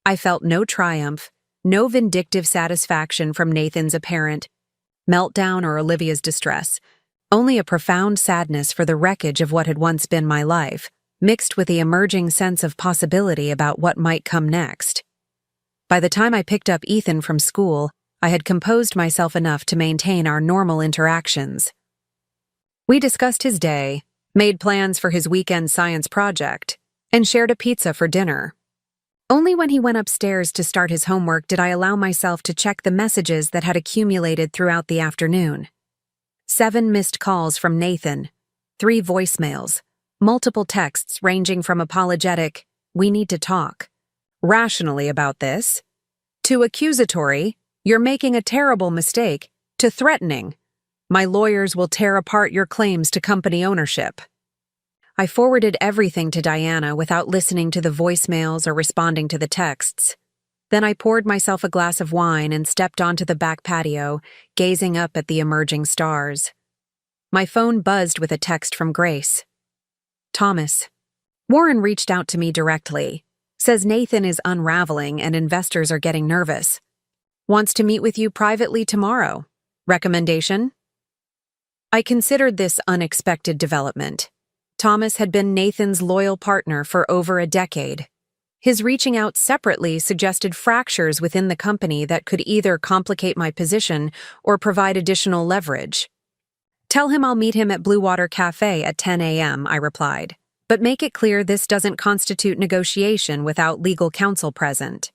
Speaker 1: I felt no triumph, no vindictive satisfaction from Nathan's apparent meltdown or Olivia's distress, only a profound sadness for the wreckage of what had once been my life, mixed with the emerging sense of possibility about what might come next. By the time I picked up Ethan from school, I had composed myself enough to maintain our normal interactions. We discussed his day, made plans for his weekend science project, and shared a pizza for dinner. Only when he went upstairs to start his homework did I allow myself to check the messages that had accumulated throughout the afternoon. 7 missed calls from Nathan, 3 voicemails, multiple texts ranging from apologetic, "We need to talk," rationally about this, to accusatory, "You're making a terrible mistake," to threatening, "My lawyers will tear apart your claims to company ownership." I forwarded everything to Diana without listening to the voicemails or responding to the texts. Then I poured myself a glass of wine and stepped onto the back patio, gazing up at the emerging stars. My phone buzzed with a text from Grace. Thomas. Warren reached out to me directly. Says Nathan is unraveling and investors are getting nervous. Wants to meet with you privately tomorrow. Recommendation? I considered this unexpected development. Thomas had been Nathan's loyal partner for over a decade. His reaching out separately suggested fractures within the company that could either complicate my position or provide additional leverage. Tell him I'll meet him at Blue Water Cafe at 10 a.m., I replied. But make it clear this doesn't constitute negotiation without legal counsel present.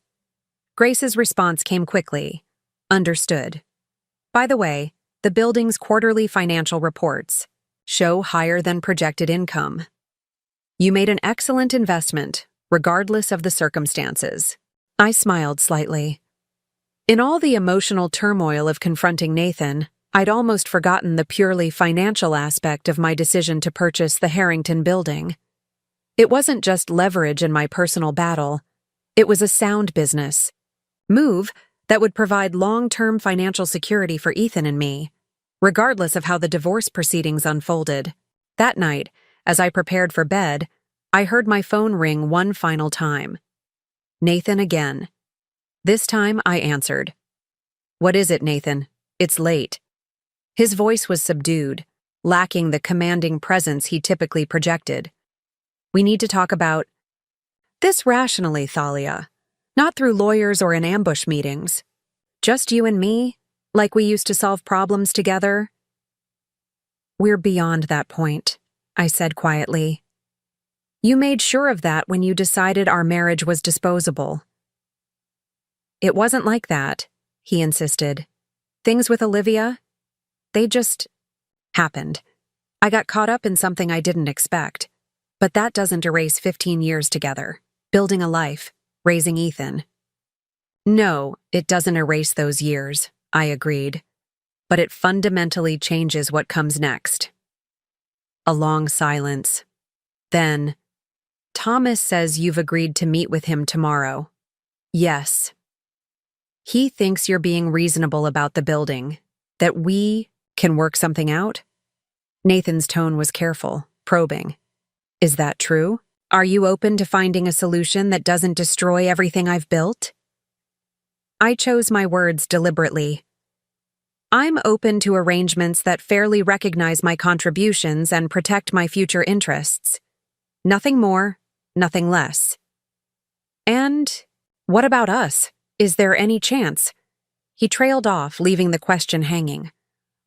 Speaker 1: Grace's response came quickly. Understood. By the way, the building's quarterly financial reports show higher than projected income. You made an excellent investment, regardless of the circumstances. I smiled slightly. In all the emotional turmoil of confronting Nathan, I'd almost forgotten the purely financial aspect of my decision to purchase the Harrington building. It wasn't just leverage in my personal battle. It was a sound business move that would provide long-term financial security for Ethan and me, regardless of how the divorce proceedings unfolded. That night, as I prepared for bed, I heard my phone ring one final time. Nathan again. This time I answered. What is it, Nathan? It's late. His voice was subdued, lacking the commanding presence he typically projected. We need to talk about this rationally, Thalia, not through lawyers or in ambush meetings. Just you and me, like we used to solve problems together. We're beyond that point, I said quietly. You made sure of that when you decided our marriage was disposable. It wasn't like that, he insisted. Things with Olivia, they just happened. I got caught up in something I didn't expect. But that doesn't erase 15 years together, building a life, raising Ethan. No, it doesn't erase those years, I agreed. But it fundamentally changes what comes next. A long silence. Then, Thomas says you've agreed to meet with him tomorrow. Yes. He thinks you're being reasonable about the building, that we can work something out. Nathan's tone was careful, probing. Is that true? Are you open to finding a solution that doesn't destroy everything I've built? I chose my words deliberately. I'm open to arrangements that fairly recognize my contributions and protect my future interests. Nothing more, nothing less. And what about us? Is there any chance? He trailed off, leaving the question hanging.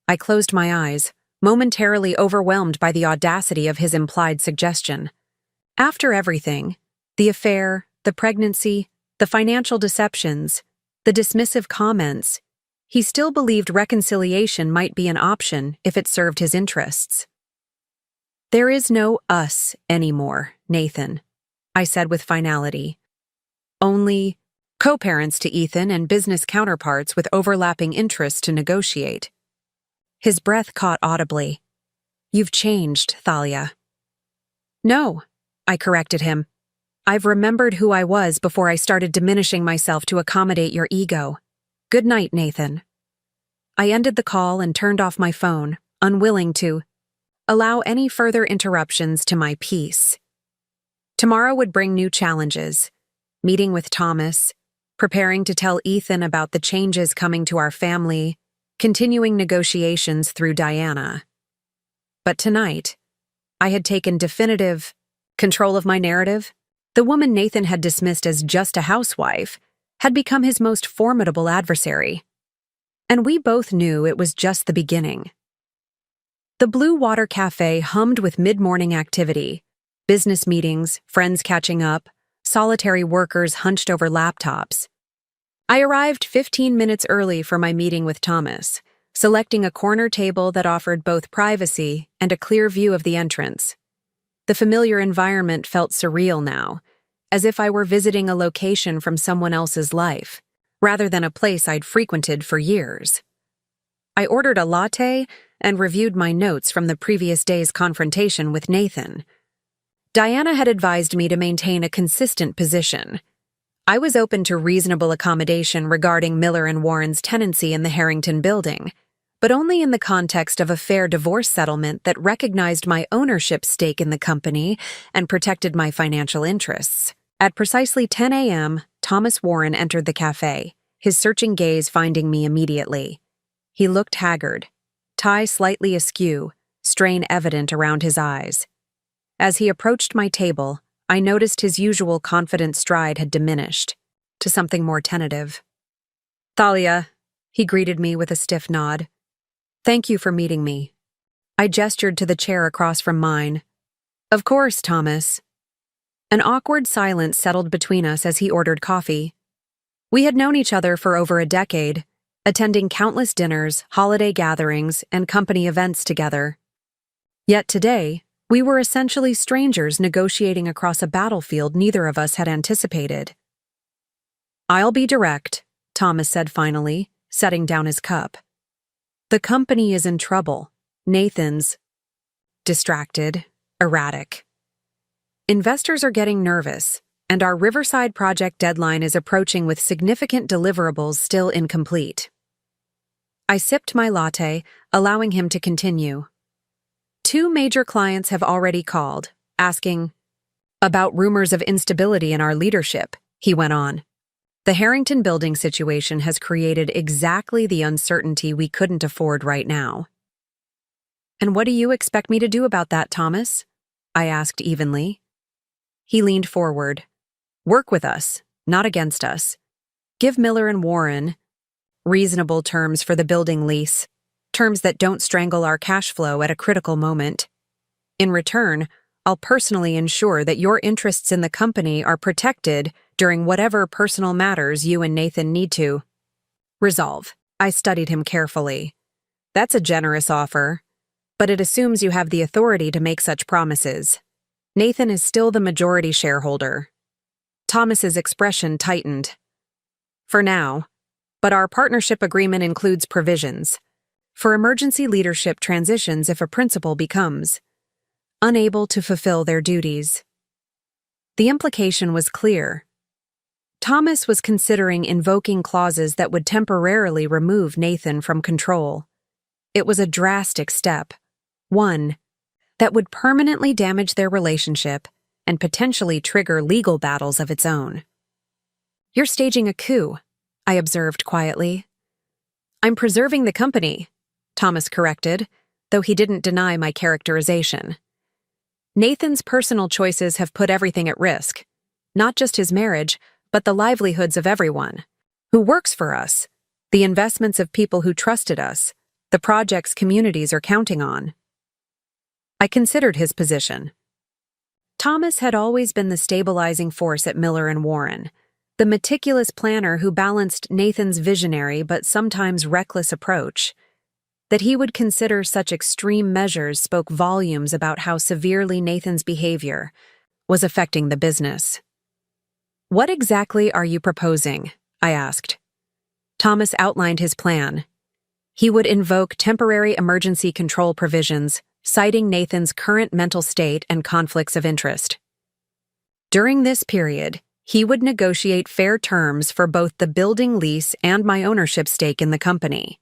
Speaker 1: I closed my eyes, momentarily overwhelmed by the audacity of his implied suggestion. After everything, the affair, the pregnancy, the financial deceptions, the dismissive comments, he still believed reconciliation might be an option if it served his interests. There is no us anymore, Nathan, I said with finality. Only co-parents to Ethan and business counterparts with overlapping interests to negotiate. His breath caught audibly. You've changed, Thalia. No, I corrected him. I've remembered who I was before I started diminishing myself to accommodate your ego. Good night, Nathan. I ended the call and turned off my phone, unwilling to allow any further interruptions to my peace. Tomorrow would bring new challenges. Meeting with Thomas, preparing to tell Ethan about the changes coming to our family, continuing negotiations through Diana. But tonight, I had taken definitive control of my narrative. The woman Nathan had dismissed as just a housewife had become his most formidable adversary. And we both knew it was just the beginning. The Blue Water Cafe hummed with mid-morning activity, business meetings, friends catching up, solitary workers hunched over laptops. I arrived 15 minutes early for my meeting with Thomas, selecting a corner table that offered both privacy and a clear view of the entrance. The familiar environment felt surreal now, as if I were visiting a location from someone else's life, rather than a place I'd frequented for years. I ordered a latte and reviewed my notes from the previous day's confrontation with Nathan. Diana had advised me to maintain a consistent position. I was open to reasonable accommodation regarding Miller and Warren's tenancy in the Harrington building, but only in the context of a fair divorce settlement that recognized my ownership stake in the company and protected my financial interests. At precisely 10 a.m., Thomas Warren entered the cafe, his searching gaze finding me immediately. He looked haggard, tie slightly askew, strain evident around his eyes. As he approached my table, I noticed his usual confident stride had diminished to something more tentative. Thalia, he greeted me with a stiff nod. Thank you for meeting me. I gestured to the chair across from mine. Of course, Thomas. An awkward silence settled between us as he ordered coffee. We had known each other for over a decade, attending countless dinners, holiday gatherings, and company events together. Yet today, we were essentially strangers negotiating across a battlefield neither of us had anticipated. I'll be direct, Thomas said finally, setting down his cup. The company is in trouble. Nathan's distracted, erratic. Investors are getting nervous, and our Riverside project deadline is approaching with significant deliverables still incomplete. I sipped my latte, allowing him to continue. 2 major clients have already called, asking about rumors of instability in our leadership, he went on. The Harrington building situation has created exactly the uncertainty we couldn't afford right now. And what do you expect me to do about that, Thomas? I asked evenly. He leaned forward. Work with us, not against us. Give Miller and Warren reasonable terms for the building lease, terms that don't strangle our cash flow at a critical moment. In return, I'll personally ensure that your interests in the company are protected during whatever personal matters you and Nathan need to resolve. I studied him carefully. That's a generous offer, but it assumes you have the authority to make such promises. Nathan is still the majority shareholder. Thomas's expression tightened. For now, but our partnership agreement includes provisions for emergency leadership transitions if a principal becomes unable to fulfill their duties. The implication was clear. Thomas was considering invoking clauses that would temporarily remove Nathan from control. It was a drastic step, One, that would permanently damage their relationship and potentially trigger legal battles of its own. "You're staging a coup," I observed quietly. "I'm preserving the company," Thomas corrected, though he didn't deny my characterization. "Nathan's personal choices have put everything at risk, not just his marriage, but the livelihoods of everyone who works for us, the investments of people who trusted us, the projects communities are counting on." I considered his position. Thomas had always been the stabilizing force at Miller and Warren, the meticulous planner who balanced Nathan's visionary but sometimes reckless approach. That he would consider such extreme measures spoke volumes about how severely Nathan's behavior was affecting the business. "What exactly are you proposing?" I asked. Thomas outlined his plan. He would invoke temporary emergency control provisions, citing Nathan's current mental state and conflicts of interest. During this period, he would negotiate fair terms for both the building lease and my ownership stake in the company.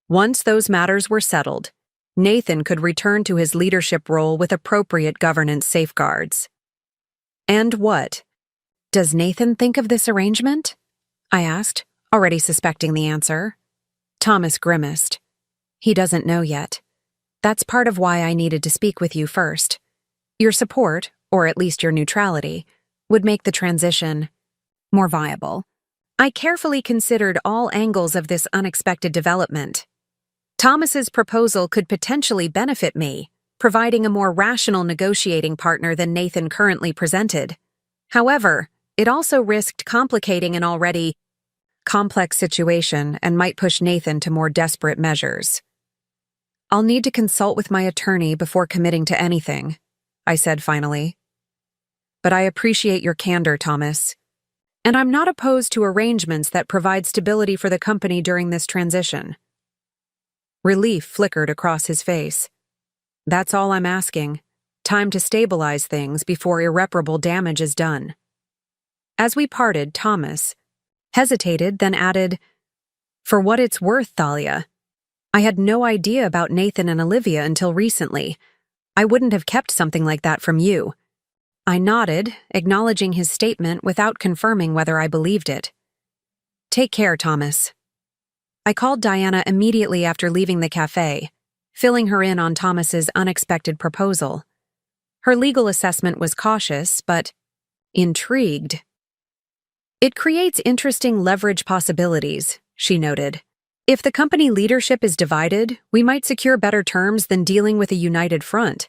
Speaker 1: Once those matters were settled, Nathan could return to his leadership role with appropriate governance safeguards. "And what does Nathan think of this arrangement?" I asked, already suspecting the answer. Thomas grimaced. "He doesn't know yet. That's part of why I needed to speak with you first. Your support, or at least your neutrality, would make the transition more viable. I carefully considered all angles of this unexpected development. Thomas's proposal could potentially benefit me, providing a more rational negotiating partner than Nathan currently presented. However, it also risked complicating an already complex situation and might push Nathan to more desperate measures. "I'll need to consult with my attorney before committing to anything," I said finally. "But I appreciate your candor, Thomas. And I'm not opposed to arrangements that provide stability for the company during this transition." Relief flickered across his face. "That's all I'm asking. Time to stabilize things before irreparable damage is done." As we parted, Thomas hesitated, then added, "For what it's worth, Thalia, I had no idea about Nathan and Olivia until recently. I wouldn't have kept something like that from you." I nodded, acknowledging his statement without confirming whether I believed it. "Take care, Thomas." I called Diana immediately after leaving the cafe, filling her in on Thomas's unexpected proposal. Her legal assessment was cautious, but intrigued. "It creates interesting leverage possibilities," she noted. "If the company leadership is divided, we might secure better terms than dealing with a united front.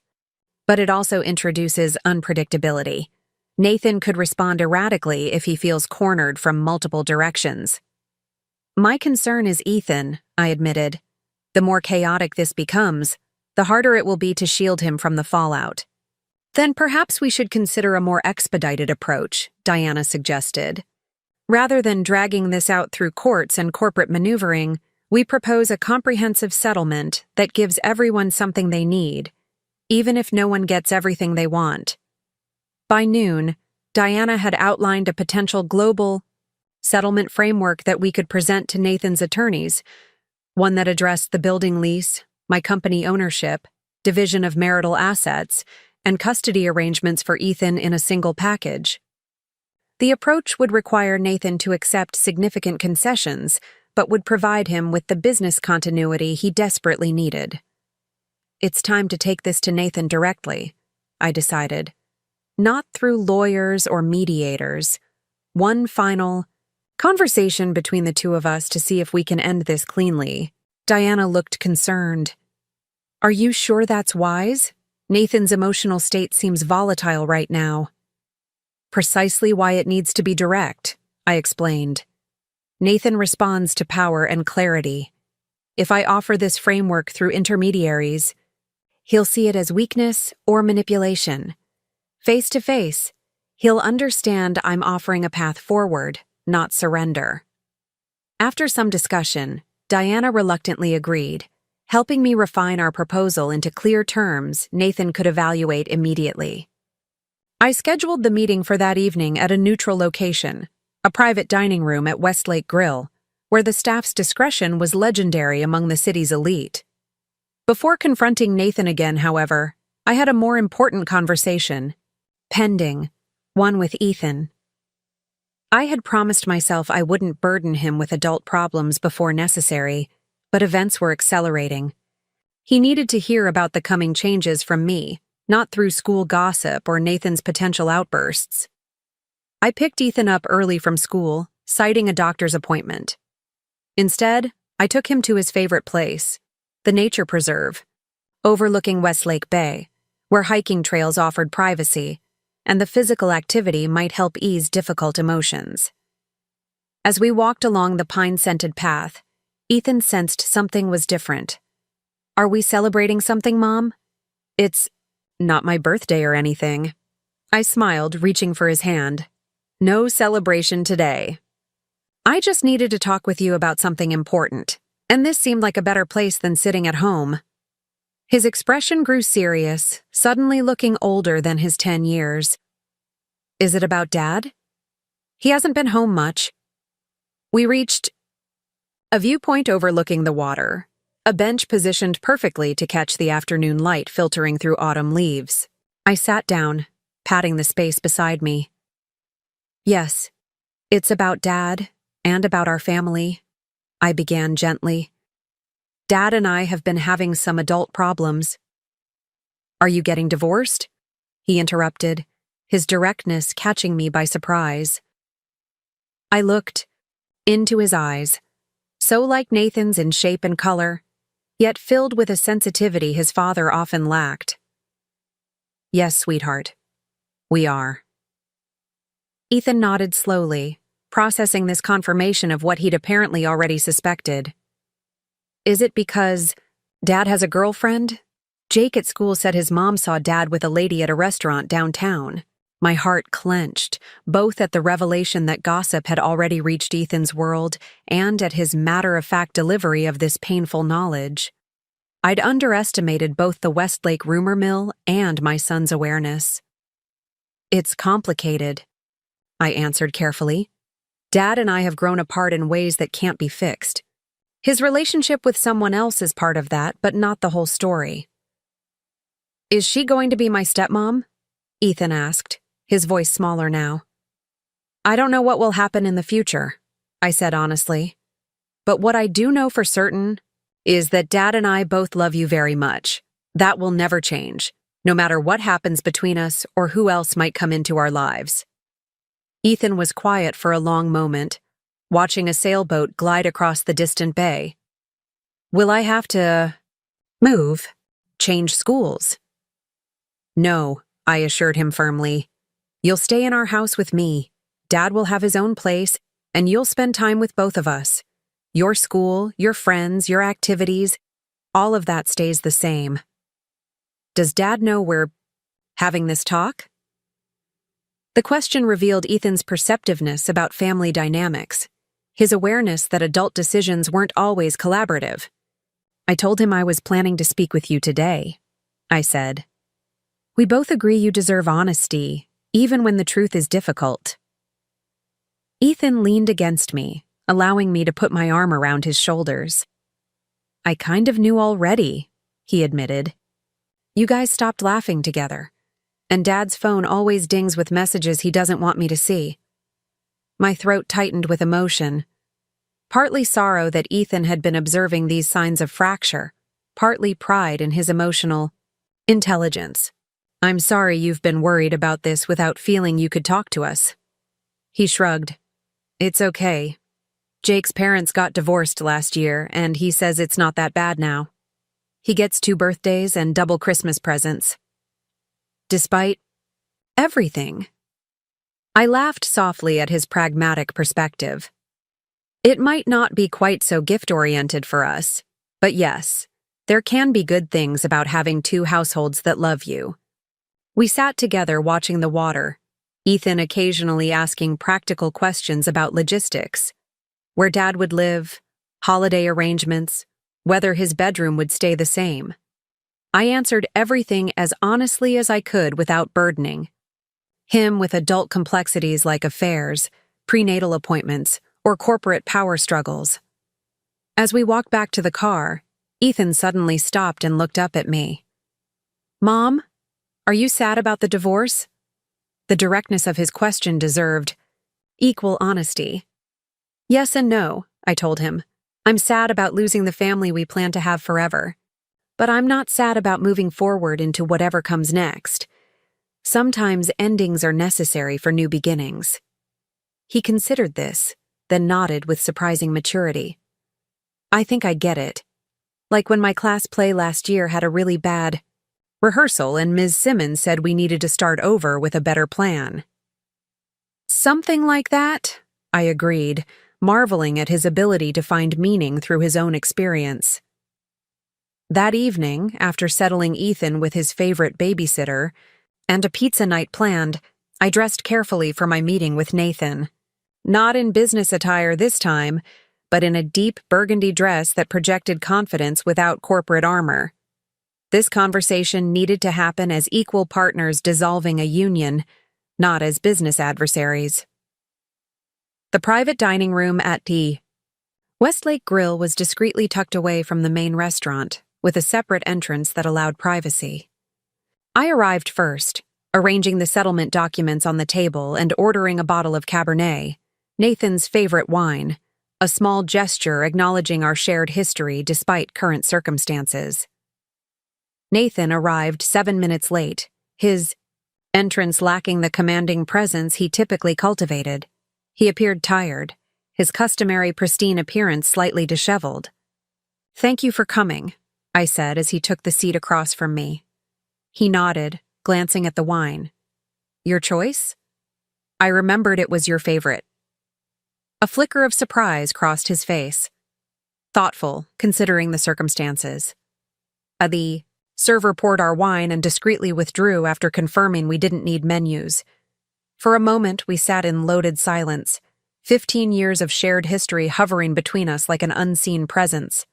Speaker 1: But it also introduces unpredictability. Nathan could respond erratically if he feels cornered from multiple directions." "My concern is Ethan," I admitted. "The more chaotic this becomes, the harder it will be to shield him from the fallout." "Then perhaps we should consider a more expedited approach," Diana suggested. "Rather than dragging this out through courts and corporate maneuvering, we propose a comprehensive settlement that gives everyone something they need, even if no one gets everything they want." By noon, Diana had outlined a potential global settlement framework that we could present to Nathan's attorneys, one that addressed the building lease, my company ownership, division of marital assets, and custody arrangements for Ethan in a single package. The approach would require Nathan to accept significant concessions, but would provide him with the business continuity he desperately needed. It's time to take this to Nathan directly, I decided. Not through lawyers or mediators. One final conversation between the two of us to see if we can end this cleanly. Diana looked concerned. Are you sure that's wise? Nathan's emotional state seems volatile right now. Precisely why it needs to be direct, I explained. Nathan responds to power and clarity. If I offer this framework through intermediaries, he'll see it as weakness or manipulation. Face to face, he'll understand I'm offering a path forward, not surrender. After some discussion, Diana reluctantly agreed, helping me refine our proposal into clear terms Nathan could evaluate immediately. I scheduled the meeting for that evening at a neutral location, a private dining room at Westlake Grill, where the staff's discretion was legendary among the city's elite. Before confronting Nathan again, however, I had a more important conversation. Pending. One with Ethan. I had promised myself I wouldn't burden him with adult problems before necessary, but events were accelerating. He needed to hear about the coming changes from me, not through school gossip or Nathan's potential outbursts. I picked Ethan up early from school, citing a doctor's appointment. Instead, I took him to his favorite place, the nature preserve, overlooking Westlake Bay, where hiking trails offered privacy, and the physical activity might help ease difficult emotions. As we walked along the pine-scented path, Ethan sensed something was different. "Are we celebrating something, Mom?" "It's not my birthday or anything." I smiled, reaching for his hand. "No celebration today. I just needed to talk with you about something important, and this seemed like a better place than sitting at home." His expression grew serious, suddenly looking older than his 10 years. "Is it about Dad? He hasn't been home much." We reached a viewpoint overlooking the water, a bench positioned perfectly to catch the afternoon light filtering through autumn leaves. I sat down, patting the space beside me. "Yes, it's about Dad and about our family," I began gently. "Dad and I have been having some adult problems." "Are you getting divorced?" he interrupted, his directness catching me by surprise. I looked into his eyes, so like Nathan's in shape and color, yet filled with a sensitivity his father often lacked. "Yes, sweetheart, we are." Ethan nodded slowly, processing this confirmation of what he'd apparently already suspected. "Is it because Dad has a girlfriend? Jake at school said his mom saw Dad with a lady at a restaurant downtown." My heart clenched, both at the revelation that gossip had already reached Ethan's world and at his matter-of-fact delivery of this painful knowledge. I'd underestimated both the Westlake rumor mill and my son's awareness. "It's complicated," I answered carefully. "Dad and I have grown apart in ways that can't be fixed. His relationship with someone else is part of that, but not the whole story." "Is she going to be my stepmom?" Ethan asked, his voice smaller now. "I don't know what will happen in the future," I said honestly. "But what I do know for certain is that Dad and I both love you very much. That will never change, no matter what happens between us or who else might come into our lives." Ethan was quiet for a long moment, watching a sailboat glide across the distant bay. "Will I have to move? Change schools?" "No," I assured him firmly. "You'll stay in our house with me. Dad will have his own place, and you'll spend time with both of us. Your school, your friends, your activities, all of that stays the same." "Does Dad know we're having this talk?" The question revealed Ethan's perceptiveness about family dynamics, his awareness that adult decisions weren't always collaborative. "I told him I was planning to speak with you today," I said. "We both agree you deserve honesty, even when the truth is difficult." Ethan leaned against me, allowing me to put my arm around his shoulders. "I kind of knew already," he admitted. "You guys stopped laughing together, and Dad's phone always dings with messages he doesn't want me to see." My throat tightened with emotion. Partly sorrow that Ethan had been observing these signs of fracture, partly pride in his emotional intelligence. "I'm sorry you've been worried about this without feeling you could talk to us." He shrugged. "It's okay. Jake's parents got divorced last year, and he says it's not that bad now. He gets 2 birthdays and double Christmas presents. Despite everything." I laughed softly at his pragmatic perspective. "It might not be quite so gift-oriented for us, but yes, there can be good things about having 2 households that love you." We sat together watching the water, Ethan occasionally asking practical questions about logistics, where Dad would live, holiday arrangements, whether his bedroom would stay the same. I answered everything as honestly as I could without burdening him with adult complexities like affairs, prenatal appointments, or corporate power struggles. As we walked back to the car, Ethan suddenly stopped and looked up at me. "Mom, are you sad about the divorce?" The directness of his question deserved equal honesty. "Yes and no," I told him. "I'm sad about losing the family we plan to have forever. But I'm not sad about moving forward into whatever comes next. Sometimes endings are necessary for new beginnings." He considered this, then nodded with surprising maturity. "I think I get it. Like when my class play last year had a really bad rehearsal and Ms. Simmons said we needed to start over with a better plan." "Something like that," I agreed, marveling at his ability to find meaning through his own experience. That evening, after settling Ethan with his favorite babysitter and a pizza night planned, I dressed carefully for my meeting with Nathan. Not in business attire this time, but in a deep burgundy dress that projected confidence without corporate armor. This conversation needed to happen as equal partners dissolving a union, not as business adversaries. The private dining room at the Westlake Grill was discreetly tucked away from the main restaurant, with a separate entrance that allowed privacy. I arrived first, arranging the settlement documents on the table and ordering a bottle of Cabernet, Nathan's favorite wine, a small gesture acknowledging our shared history despite current circumstances. Nathan arrived 7 minutes late, his entrance lacking the commanding presence he typically cultivated. He appeared tired, his customary pristine appearance slightly disheveled. "Thank you for coming," I said as he took the seat across from me. He nodded, glancing at the wine. "Your choice?" "I remembered it was your favorite." A flicker of surprise crossed his face. Thoughtful, considering the circumstances. The server poured our wine and discreetly withdrew after confirming we didn't need menus. For a moment, we sat in loaded silence, 15 years of shared history hovering between us like an unseen presence.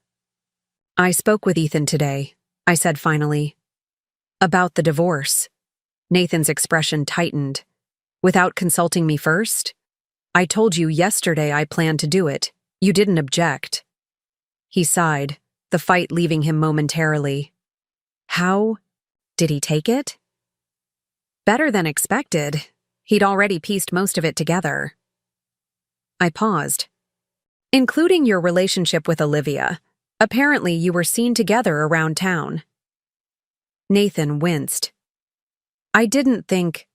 Speaker 1: "I spoke with Ethan today," I said finally. "About the divorce." Nathan's expression tightened. "Without consulting me first? I told you yesterday I planned to do it. You didn't object." He sighed, the fight leaving him momentarily. How did he take it? Better than expected. He'd already pieced most of it together. I paused. "Including your relationship with Olivia. Apparently you were seen together around town." Nathan winced. "I didn't think—"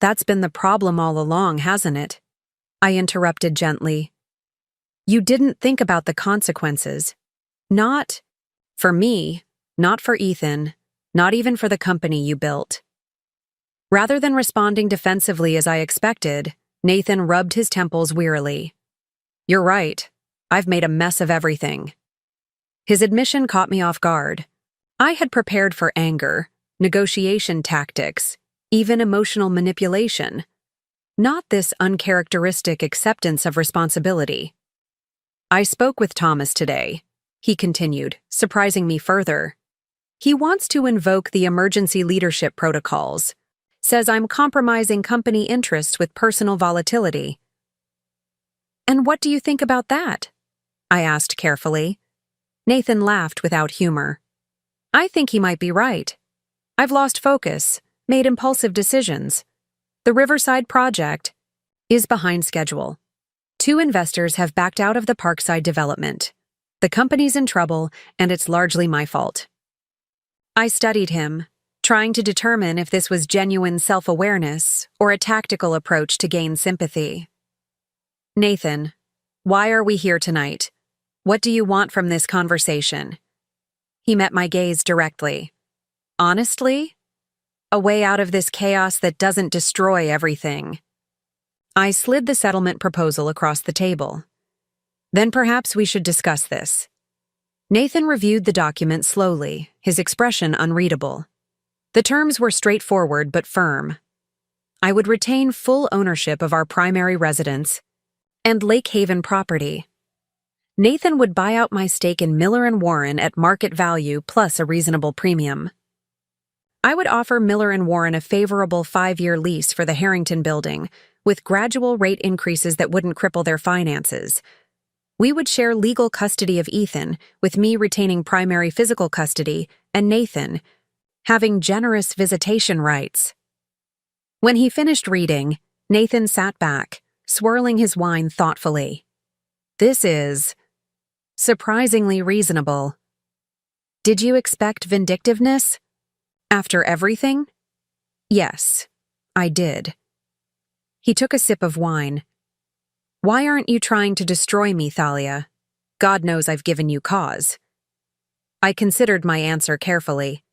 Speaker 1: "That's been the problem all along, hasn't it?" I interrupted gently. "You didn't think about the consequences. Not for me, not for Ethan, not even for the company you built." Rather than responding defensively as I expected, Nathan rubbed his temples wearily. "You're right. I've made a mess of everything." His admission caught me off guard. I had prepared for anger, negotiation tactics, even emotional manipulation. Not this uncharacteristic acceptance of responsibility. "I spoke with Thomas today," he continued, surprising me further. "He wants to invoke the emergency leadership protocols. Says I'm compromising company interests with personal volatility." "And what do you think about that?" I asked carefully. Nathan laughed without humor. "I think he might be right. I've lost focus, made impulsive decisions. The Riverside project is behind schedule. 2 investors have backed out of the Parkside development. The company's in trouble, and it's largely my fault." I studied him, trying to determine if this was genuine self-awareness or a tactical approach to gain sympathy. "Nathan, why are we here tonight? What do you want from this conversation?" He met my gaze directly. "Honestly? A way out of this chaos that doesn't destroy everything." I slid the settlement proposal across the table. "Then perhaps we should discuss this." Nathan reviewed the document slowly, his expression unreadable. The terms were straightforward but firm. I would retain full ownership of our primary residence and Lake Haven property. Nathan would buy out my stake in Miller & Warren at market value plus a reasonable premium. I would offer Miller & Warren a favorable 5-year lease for the Harrington building, with gradual rate increases that wouldn't cripple their finances. We would share legal custody of Ethan, with me retaining primary physical custody, and Nathan having generous visitation rights. When he finished reading, Nathan sat back, swirling his wine thoughtfully. This is surprisingly reasonable. Did you expect vindictiveness? After everything? Yes, I did. He took a sip of wine. Why aren't you trying to destroy me, Thalia? God knows I've given you cause. I considered my answer carefully.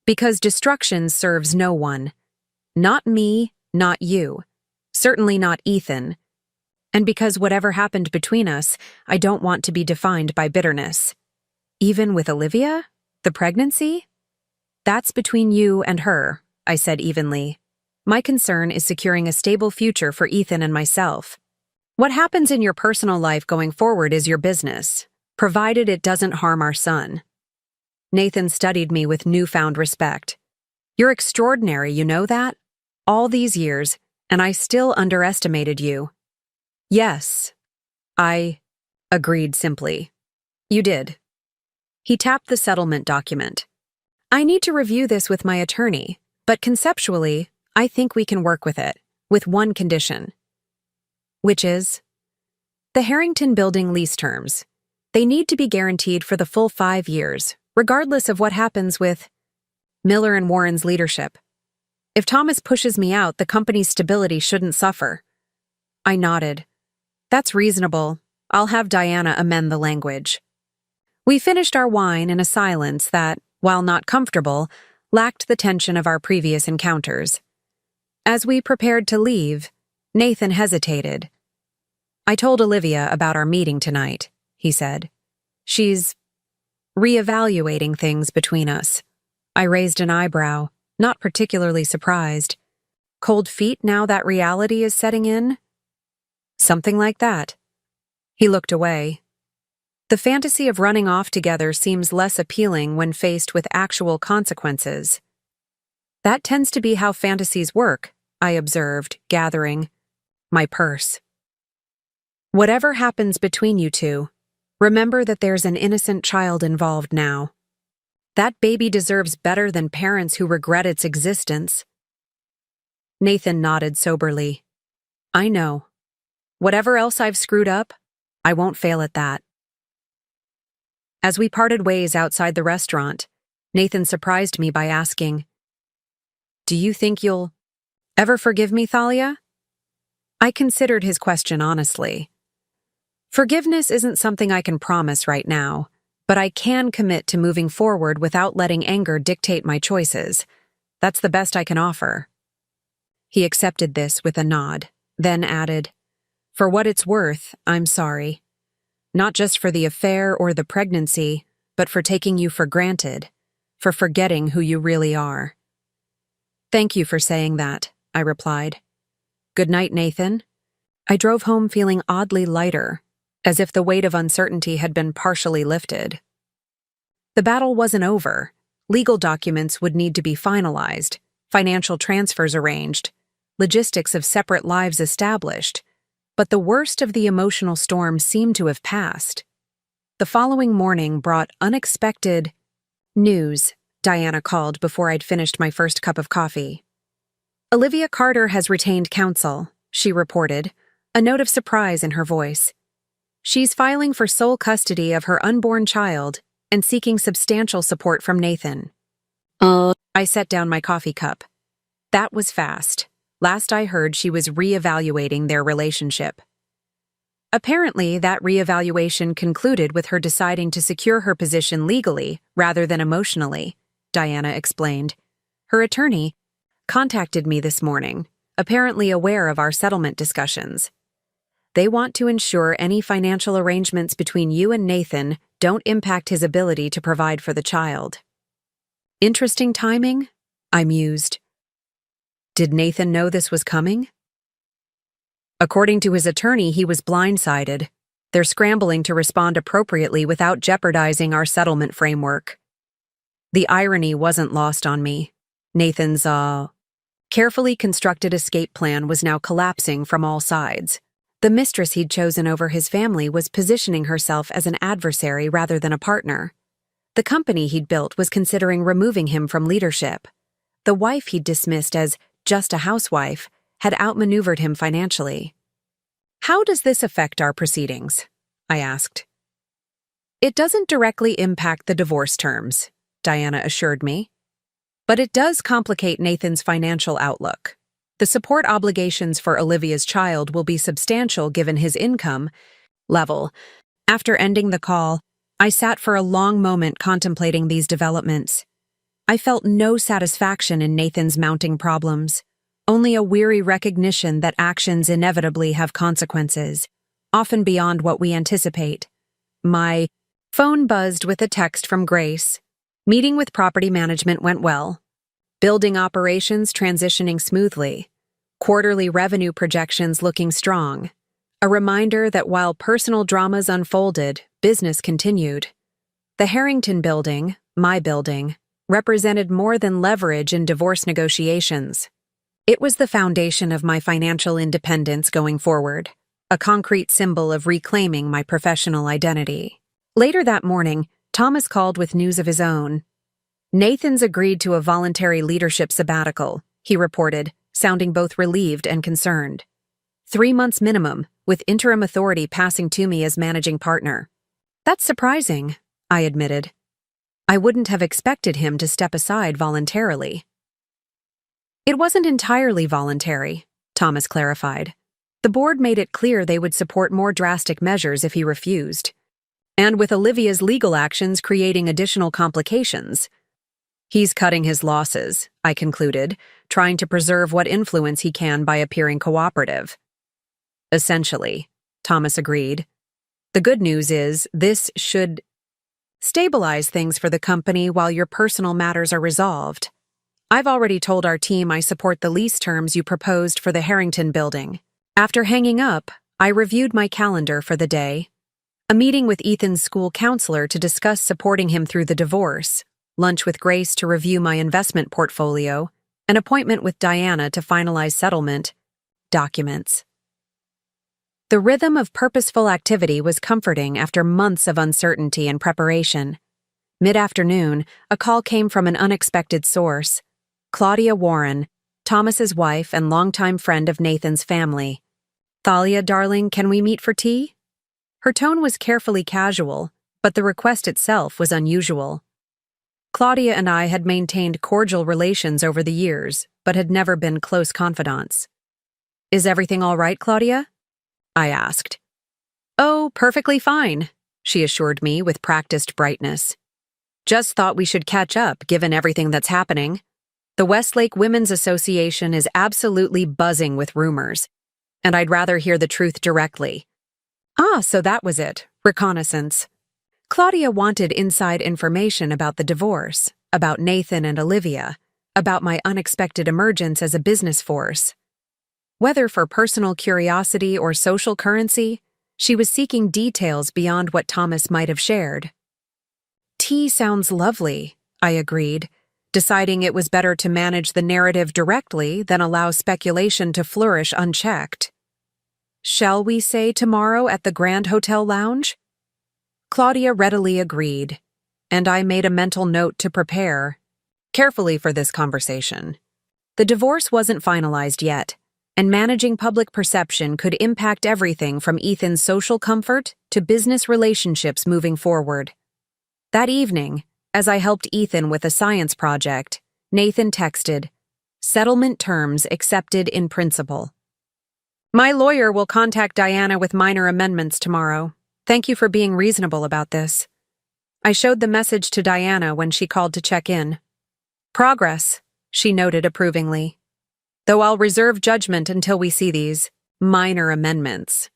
Speaker 1: Because destruction serves no one. Not me, not you. Certainly not Ethan. And because whatever happened between us, I don't want to be defined by bitterness. Even with Olivia? The pregnancy? That's between you and her, I said evenly. My concern is securing a stable future for Ethan and myself. What happens in your personal life going forward is your business, provided it doesn't harm our son. Nathan studied me with newfound respect. You're extraordinary, you know that? All these years, and I still underestimated you. Yes, I agreed simply. You did. He tapped the settlement document. I need to review this with my attorney, but conceptually, I think we can work with it, with one condition. Which is? The Harrington Building lease terms. They need to be guaranteed for the full 5 years, regardless of what happens with Miller and Warren's leadership. If Thomas pushes me out, the company's stability shouldn't suffer. I nodded. That's reasonable. I'll have Diana amend the language. We finished our wine in a silence that, while not comfortable, lacked the tension of our previous encounters. As we prepared to leave, Nathan hesitated. I told Olivia about our meeting tonight, he said. She's reevaluating things between us. I raised an eyebrow, not particularly surprised. Cold feet now that reality is setting in? Something like that. He looked away. The fantasy of running off together seems less appealing when faced with actual consequences. That tends to be how fantasies work, I observed, gathering my purse. Whatever happens between you two, remember that there's an innocent child involved now. That baby deserves better than parents who regret its existence. Nathan nodded soberly. I know. Whatever else I've screwed up, I won't fail at that. As we parted ways outside the restaurant, Nathan surprised me by asking, Do you think you'll ever forgive me, Thalia? I considered his question honestly. Forgiveness isn't something I can promise right now, but I can commit to moving forward without letting anger dictate my choices. That's the best I can offer. He accepted this with a nod, then added, For what it's worth, I'm sorry. Not just for the affair or the pregnancy, but for taking you for granted, for forgetting who you really are. Thank you for saying that, I replied. Good night, Nathan. I drove home feeling oddly lighter, as if the weight of uncertainty had been partially lifted. The battle wasn't over. Legal documents would need to be finalized, financial transfers arranged, logistics of separate lives established, but the worst of the emotional storm seemed to have passed. The following morning brought unexpected news, Diana called before I'd finished my first cup of coffee. Olivia Carter has retained counsel, she reported, a note of surprise in her voice. She's filing for sole custody of her unborn child and seeking substantial support from Nathan. I set down my coffee cup. That was fast. Last I heard, she was reevaluating their relationship. Apparently, that reevaluation concluded with her deciding to secure her position legally rather than emotionally, Diana explained. Her attorney contacted me this morning, apparently aware of our settlement discussions. They want to ensure any financial arrangements between you and Nathan don't impact his ability to provide for the child. Interesting timing, I mused. Did Nathan know this was coming? According to his attorney, he was blindsided. They're scrambling to respond appropriately without jeopardizing our settlement framework. The irony wasn't lost on me. Nathan's, carefully constructed escape plan was now collapsing from all sides. The mistress he'd chosen over his family was positioning herself as an adversary rather than a partner. The company he'd built was considering removing him from leadership. The wife he'd dismissed as just a housewife had outmaneuvered him financially. "How does this affect our proceedings?" I asked. "It doesn't directly impact the divorce terms," Diana assured me. "But it does complicate Nathan's financial outlook. The support obligations for Olivia's child will be substantial given his income level." After ending the call, I sat for a long moment contemplating these developments. I felt no satisfaction in Nathan's mounting problems, only a weary recognition that actions inevitably have consequences, often beyond what we anticipate. My phone buzzed with a text from Grace. Meeting with property management went well. Building operations transitioning smoothly. Quarterly revenue projections looking strong. A reminder that while personal dramas unfolded, business continued. The Harrington building, my building, represented more than leverage in divorce negotiations. It was the foundation of my financial independence going forward, a concrete symbol of reclaiming my professional identity. Later that morning, Thomas called with news of his own. "Nathan's agreed to a voluntary leadership sabbatical," he reported, sounding both relieved and concerned. 3 months minimum, with interim authority passing to me as managing partner. "That's surprising," I admitted. "I wouldn't have expected him to step aside voluntarily." "It wasn't entirely voluntary," Thomas clarified. "The board made it clear they would support more drastic measures if he refused. And with Olivia's legal actions creating additional complications, he's cutting his losses," I concluded, trying to preserve what influence he can by appearing cooperative. "Essentially," Thomas agreed. "The good news is this should stabilize things for the company while your personal matters are resolved. I've already told our team I support the lease terms you proposed for the Harrington building." After hanging up, I reviewed my calendar for the day. A meeting with Ethan's school counselor to discuss supporting him through the divorce, lunch with Grace to review my investment portfolio, an appointment with Diana to finalize settlement documents. The rhythm of purposeful activity was comforting after months of uncertainty and preparation. Mid-afternoon, a call came from an unexpected source. Claudia Warren, Thomas's wife and longtime friend of Nathan's family. "Thalia, darling, can we meet for tea?" Her tone was carefully casual, but the request itself was unusual. Claudia and I had maintained cordial relations over the years, but had never been close confidants. "Is everything all right, Claudia?" I asked. "Oh, perfectly fine," she assured me with practiced brightness. "Just thought we should catch up given everything that's happening. The Westlake Women's Association is absolutely buzzing with rumors, and I'd rather hear the truth directly." Ah, so that was it, reconnaissance. Claudia wanted inside information about the divorce, about Nathan and Olivia, about my unexpected emergence as a business force. Whether for personal curiosity or social currency, she was seeking details beyond what Thomas might have shared. "Tea sounds lovely," I agreed, deciding it was better to manage the narrative directly than allow speculation to flourish unchecked. "Shall we say tomorrow at the Grand Hotel Lounge?" Claudia readily agreed, and I made a mental note to prepare carefully for this conversation. The divorce wasn't finalized yet, and managing public perception could impact everything from Ethan's social comfort to business relationships moving forward. That evening, as I helped Ethan with a science project, Nathan texted, "Settlement terms accepted in principle. My lawyer will contact Diana with minor amendments tomorrow. Thank you for being reasonable about this." I showed the message to Diana when she called to check in. "Progress," she noted approvingly. "Though I'll reserve judgment until we see these minor amendments."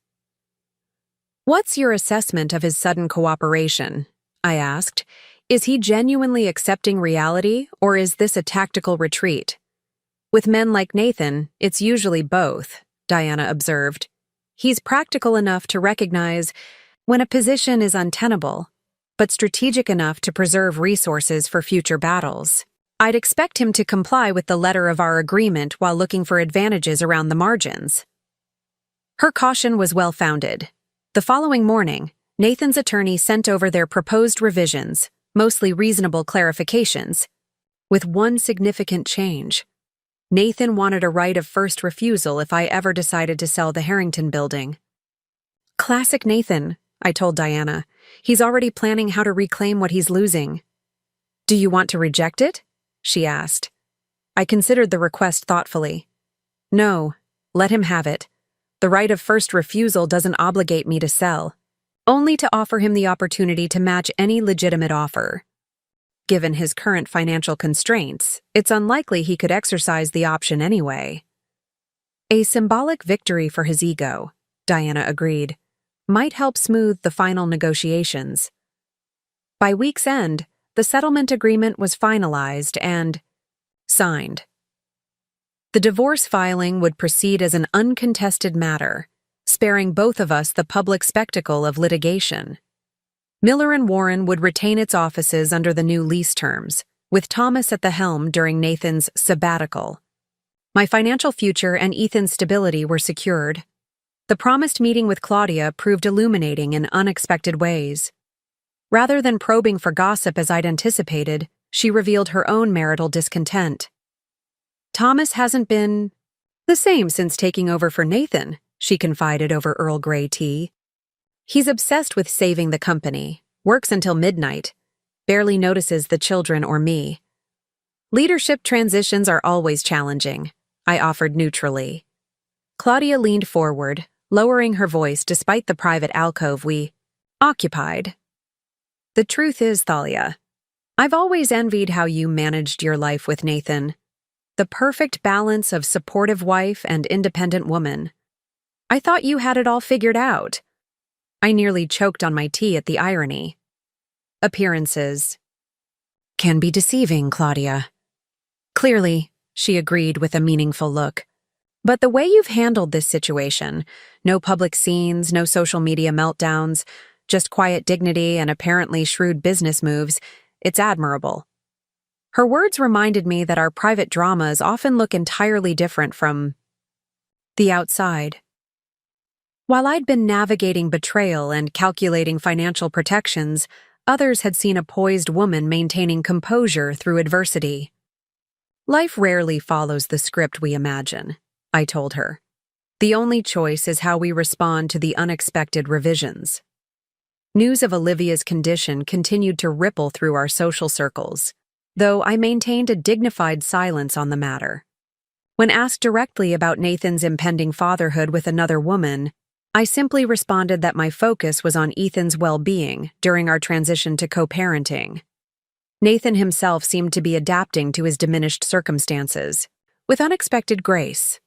Speaker 1: "What's your assessment of his sudden cooperation?" I asked. "Is he genuinely accepting reality, or is this a tactical retreat?" "With men like Nathan, it's usually both," Diana observed. "He's practical enough to recognize when a position is untenable, but strategic enough to preserve resources for future battles. I'd expect him to comply with the letter of our agreement while looking for advantages around the margins." Her caution was well-founded. The following morning, Nathan's attorney sent over their proposed revisions, mostly reasonable clarifications, with one significant change. Nathan wanted a right of first refusal if I ever decided to sell the Harrington building. Classic Nathan, I told Diana. He's already planning how to reclaim what he's losing. Do you want to reject it? She asked. I considered the request thoughtfully. No, let him have it. The right of first refusal doesn't obligate me to sell, only to offer him the opportunity to match any legitimate offer. Given his current financial constraints, it's unlikely he could exercise the option anyway. A symbolic victory for his ego, Diana agreed, might help smooth the final negotiations. By week's end, the settlement agreement was finalized and signed. The divorce filing would proceed as an uncontested matter, sparing both of us the public spectacle of litigation. Miller & Warren would retain its offices under the new lease terms, with Thomas at the helm during Nathan's sabbatical. My financial future and Ethan's stability were secured. The promised meeting with Claudia proved illuminating in unexpected ways. Rather than probing for gossip as I'd anticipated, she revealed her own marital discontent. Thomas hasn't been the same since taking over for Nathan, she confided over Earl Grey tea. He's obsessed with saving the company, works until midnight, barely notices the children or me. Leadership transitions are always challenging, I offered neutrally. Claudia leaned forward, lowering her voice despite the private alcove we occupied. The truth is, Thalia, I've always envied how you managed your life with Nathan. The perfect balance of supportive wife and independent woman. I thought you had it all figured out. I nearly choked on my tea at the irony. Appearances can be deceiving, Claudia. Clearly, she agreed with a meaningful look. But the way you've handled this situation, no public scenes, no social media meltdowns, just quiet dignity and apparently shrewd business moves, it's admirable. Her words reminded me that our private dramas often look entirely different from the outside. While I'd been navigating betrayal and calculating financial protections, others had seen a poised woman maintaining composure through adversity. Life rarely follows the script we imagine, I told her. The only choice is how we respond to the unexpected revisions. News of Olivia's condition continued to ripple through our social circles, though I maintained a dignified silence on the matter. When asked directly about Nathan's impending fatherhood with another woman, I simply responded that my focus was on Ethan's well-being during our transition to co-parenting. Nathan himself seemed to be adapting to his diminished circumstances, with unexpected grace.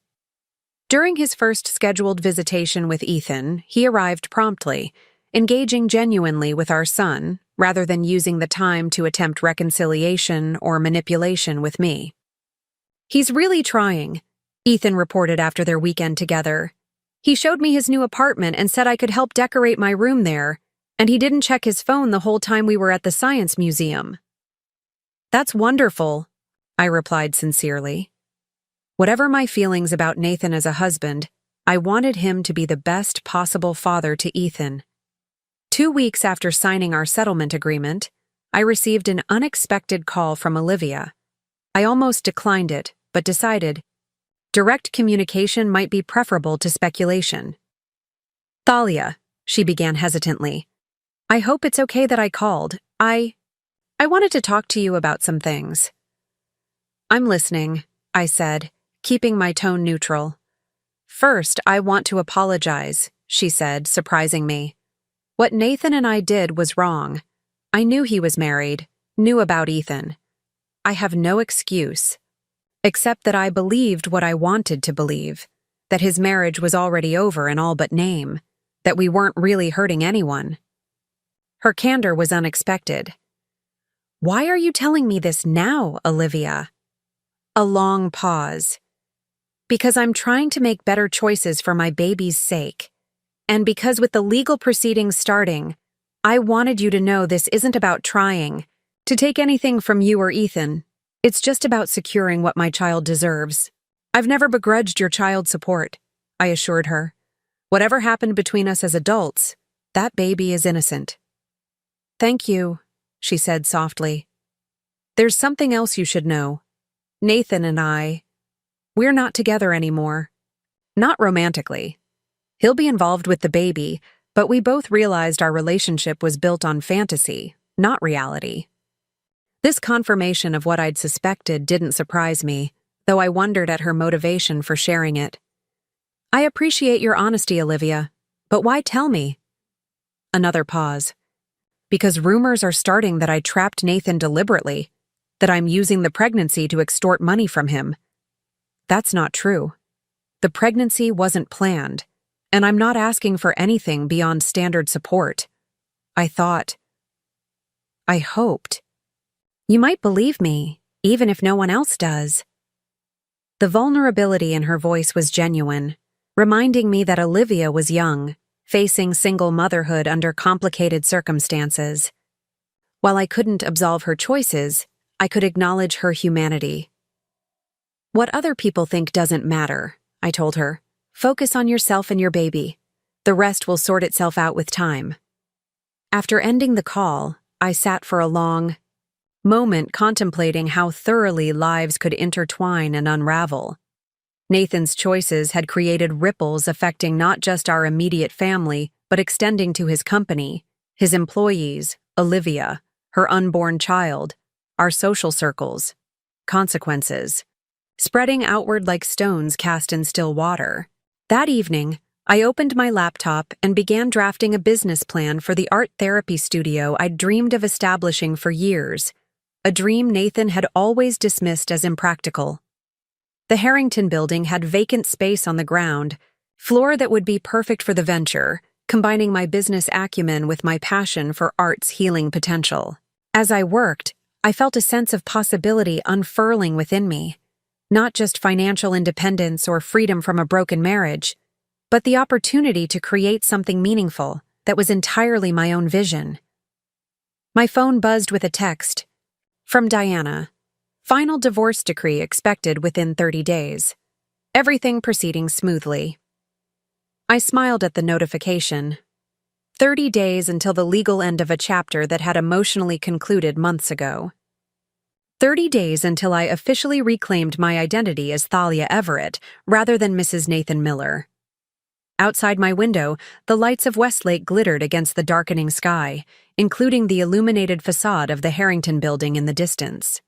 Speaker 1: During his first scheduled visitation with Ethan, he arrived promptly, engaging genuinely with our son, rather than using the time to attempt reconciliation or manipulation with me. He's really trying, Ethan reported after their weekend together. He showed me his new apartment and said I could help decorate my room there, and he didn't check his phone the whole time we were at the Science Museum. That's wonderful, I replied sincerely. Whatever my feelings about Nathan as a husband, I wanted him to be the best possible father to Ethan. 2 weeks after signing our settlement agreement, I received an unexpected call from Olivia. I almost declined it, but decided direct communication might be preferable to speculation. Thalia, she began hesitantly, I hope it's okay that I called. I wanted to talk to you about some things. I'm listening, I said, keeping my tone neutral. First, I want to apologize, she said, surprising me. What Nathan and I did was wrong. I knew he was married, knew about Ethan. I have no excuse, except that I believed what I wanted to believe, that his marriage was already over in all but name, that we weren't really hurting anyone. Her candor was unexpected. Why are you telling me this now, Olivia? A long pause. Because I'm trying to make better choices for my baby's sake. And because with the legal proceedings starting, I wanted you to know this isn't about trying to take anything from you or Ethan. It's just about securing what my child deserves. I've never begrudged your child support, I assured her. Whatever happened between us as adults, that baby is innocent. Thank you, she said softly. There's something else you should know. Nathan and we're not together anymore. Not romantically. He'll be involved with the baby, but we both realized our relationship was built on fantasy, not reality. This confirmation of what I'd suspected didn't surprise me, though I wondered at her motivation for sharing it. I appreciate your honesty, Olivia, but why tell me? Another pause. Because rumors are starting that I trapped Nathan deliberately, that I'm using the pregnancy to extort money from him. That's not true. The pregnancy wasn't planned, and I'm not asking for anything beyond standard support. I hoped. You might believe me, even if no one else does. The vulnerability in her voice was genuine, reminding me that Olivia was young, facing single motherhood under complicated circumstances. While I couldn't absolve her choices, I could acknowledge her humanity. What other people think doesn't matter, I told her. Focus on yourself and your baby. The rest will sort itself out with time. After ending the call, I sat for a long moment contemplating how thoroughly lives could intertwine and unravel. Nathan's choices had created ripples affecting not just our immediate family, but extending to his company, his employees, Olivia, her unborn child, our social circles. Consequences. Spreading outward like stones cast in still water. That evening, I opened my laptop and began drafting a business plan for the art therapy studio I'd dreamed of establishing for years, a dream Nathan had always dismissed as impractical. The Harrington building had vacant space on the ground, floor that would be perfect for the venture, combining my business acumen with my passion for art's healing potential. As I worked, I felt a sense of possibility unfurling within me. Not just financial independence or freedom from a broken marriage, but the opportunity to create something meaningful that was entirely my own vision. My phone buzzed with a text. From Diana. Final divorce decree expected within 30 days. Everything proceeding smoothly. I smiled at the notification. 30 days until the legal end of a chapter that had emotionally concluded months ago. 30 days until I officially reclaimed my identity as Thalia Everett rather than Mrs. Nathan Miller. Outside my window, the lights of Westlake glittered against the darkening sky, including the illuminated facade of the Harrington building in the distance.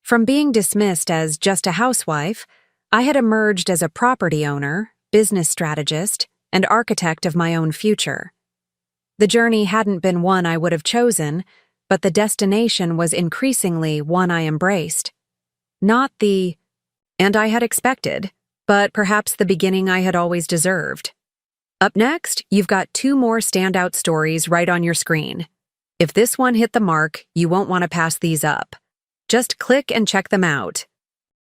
Speaker 1: From being dismissed as just a housewife, I had emerged as a property owner, business strategist, and architect of my own future. The journey hadn't been one I would have chosen, but the destination was increasingly one I embraced. Not the end I had expected, but perhaps the beginning I had always deserved. Up next, you've got 2 more standout stories right on your screen. If this one hit the mark, you won't want to pass these up. Just click and check them out.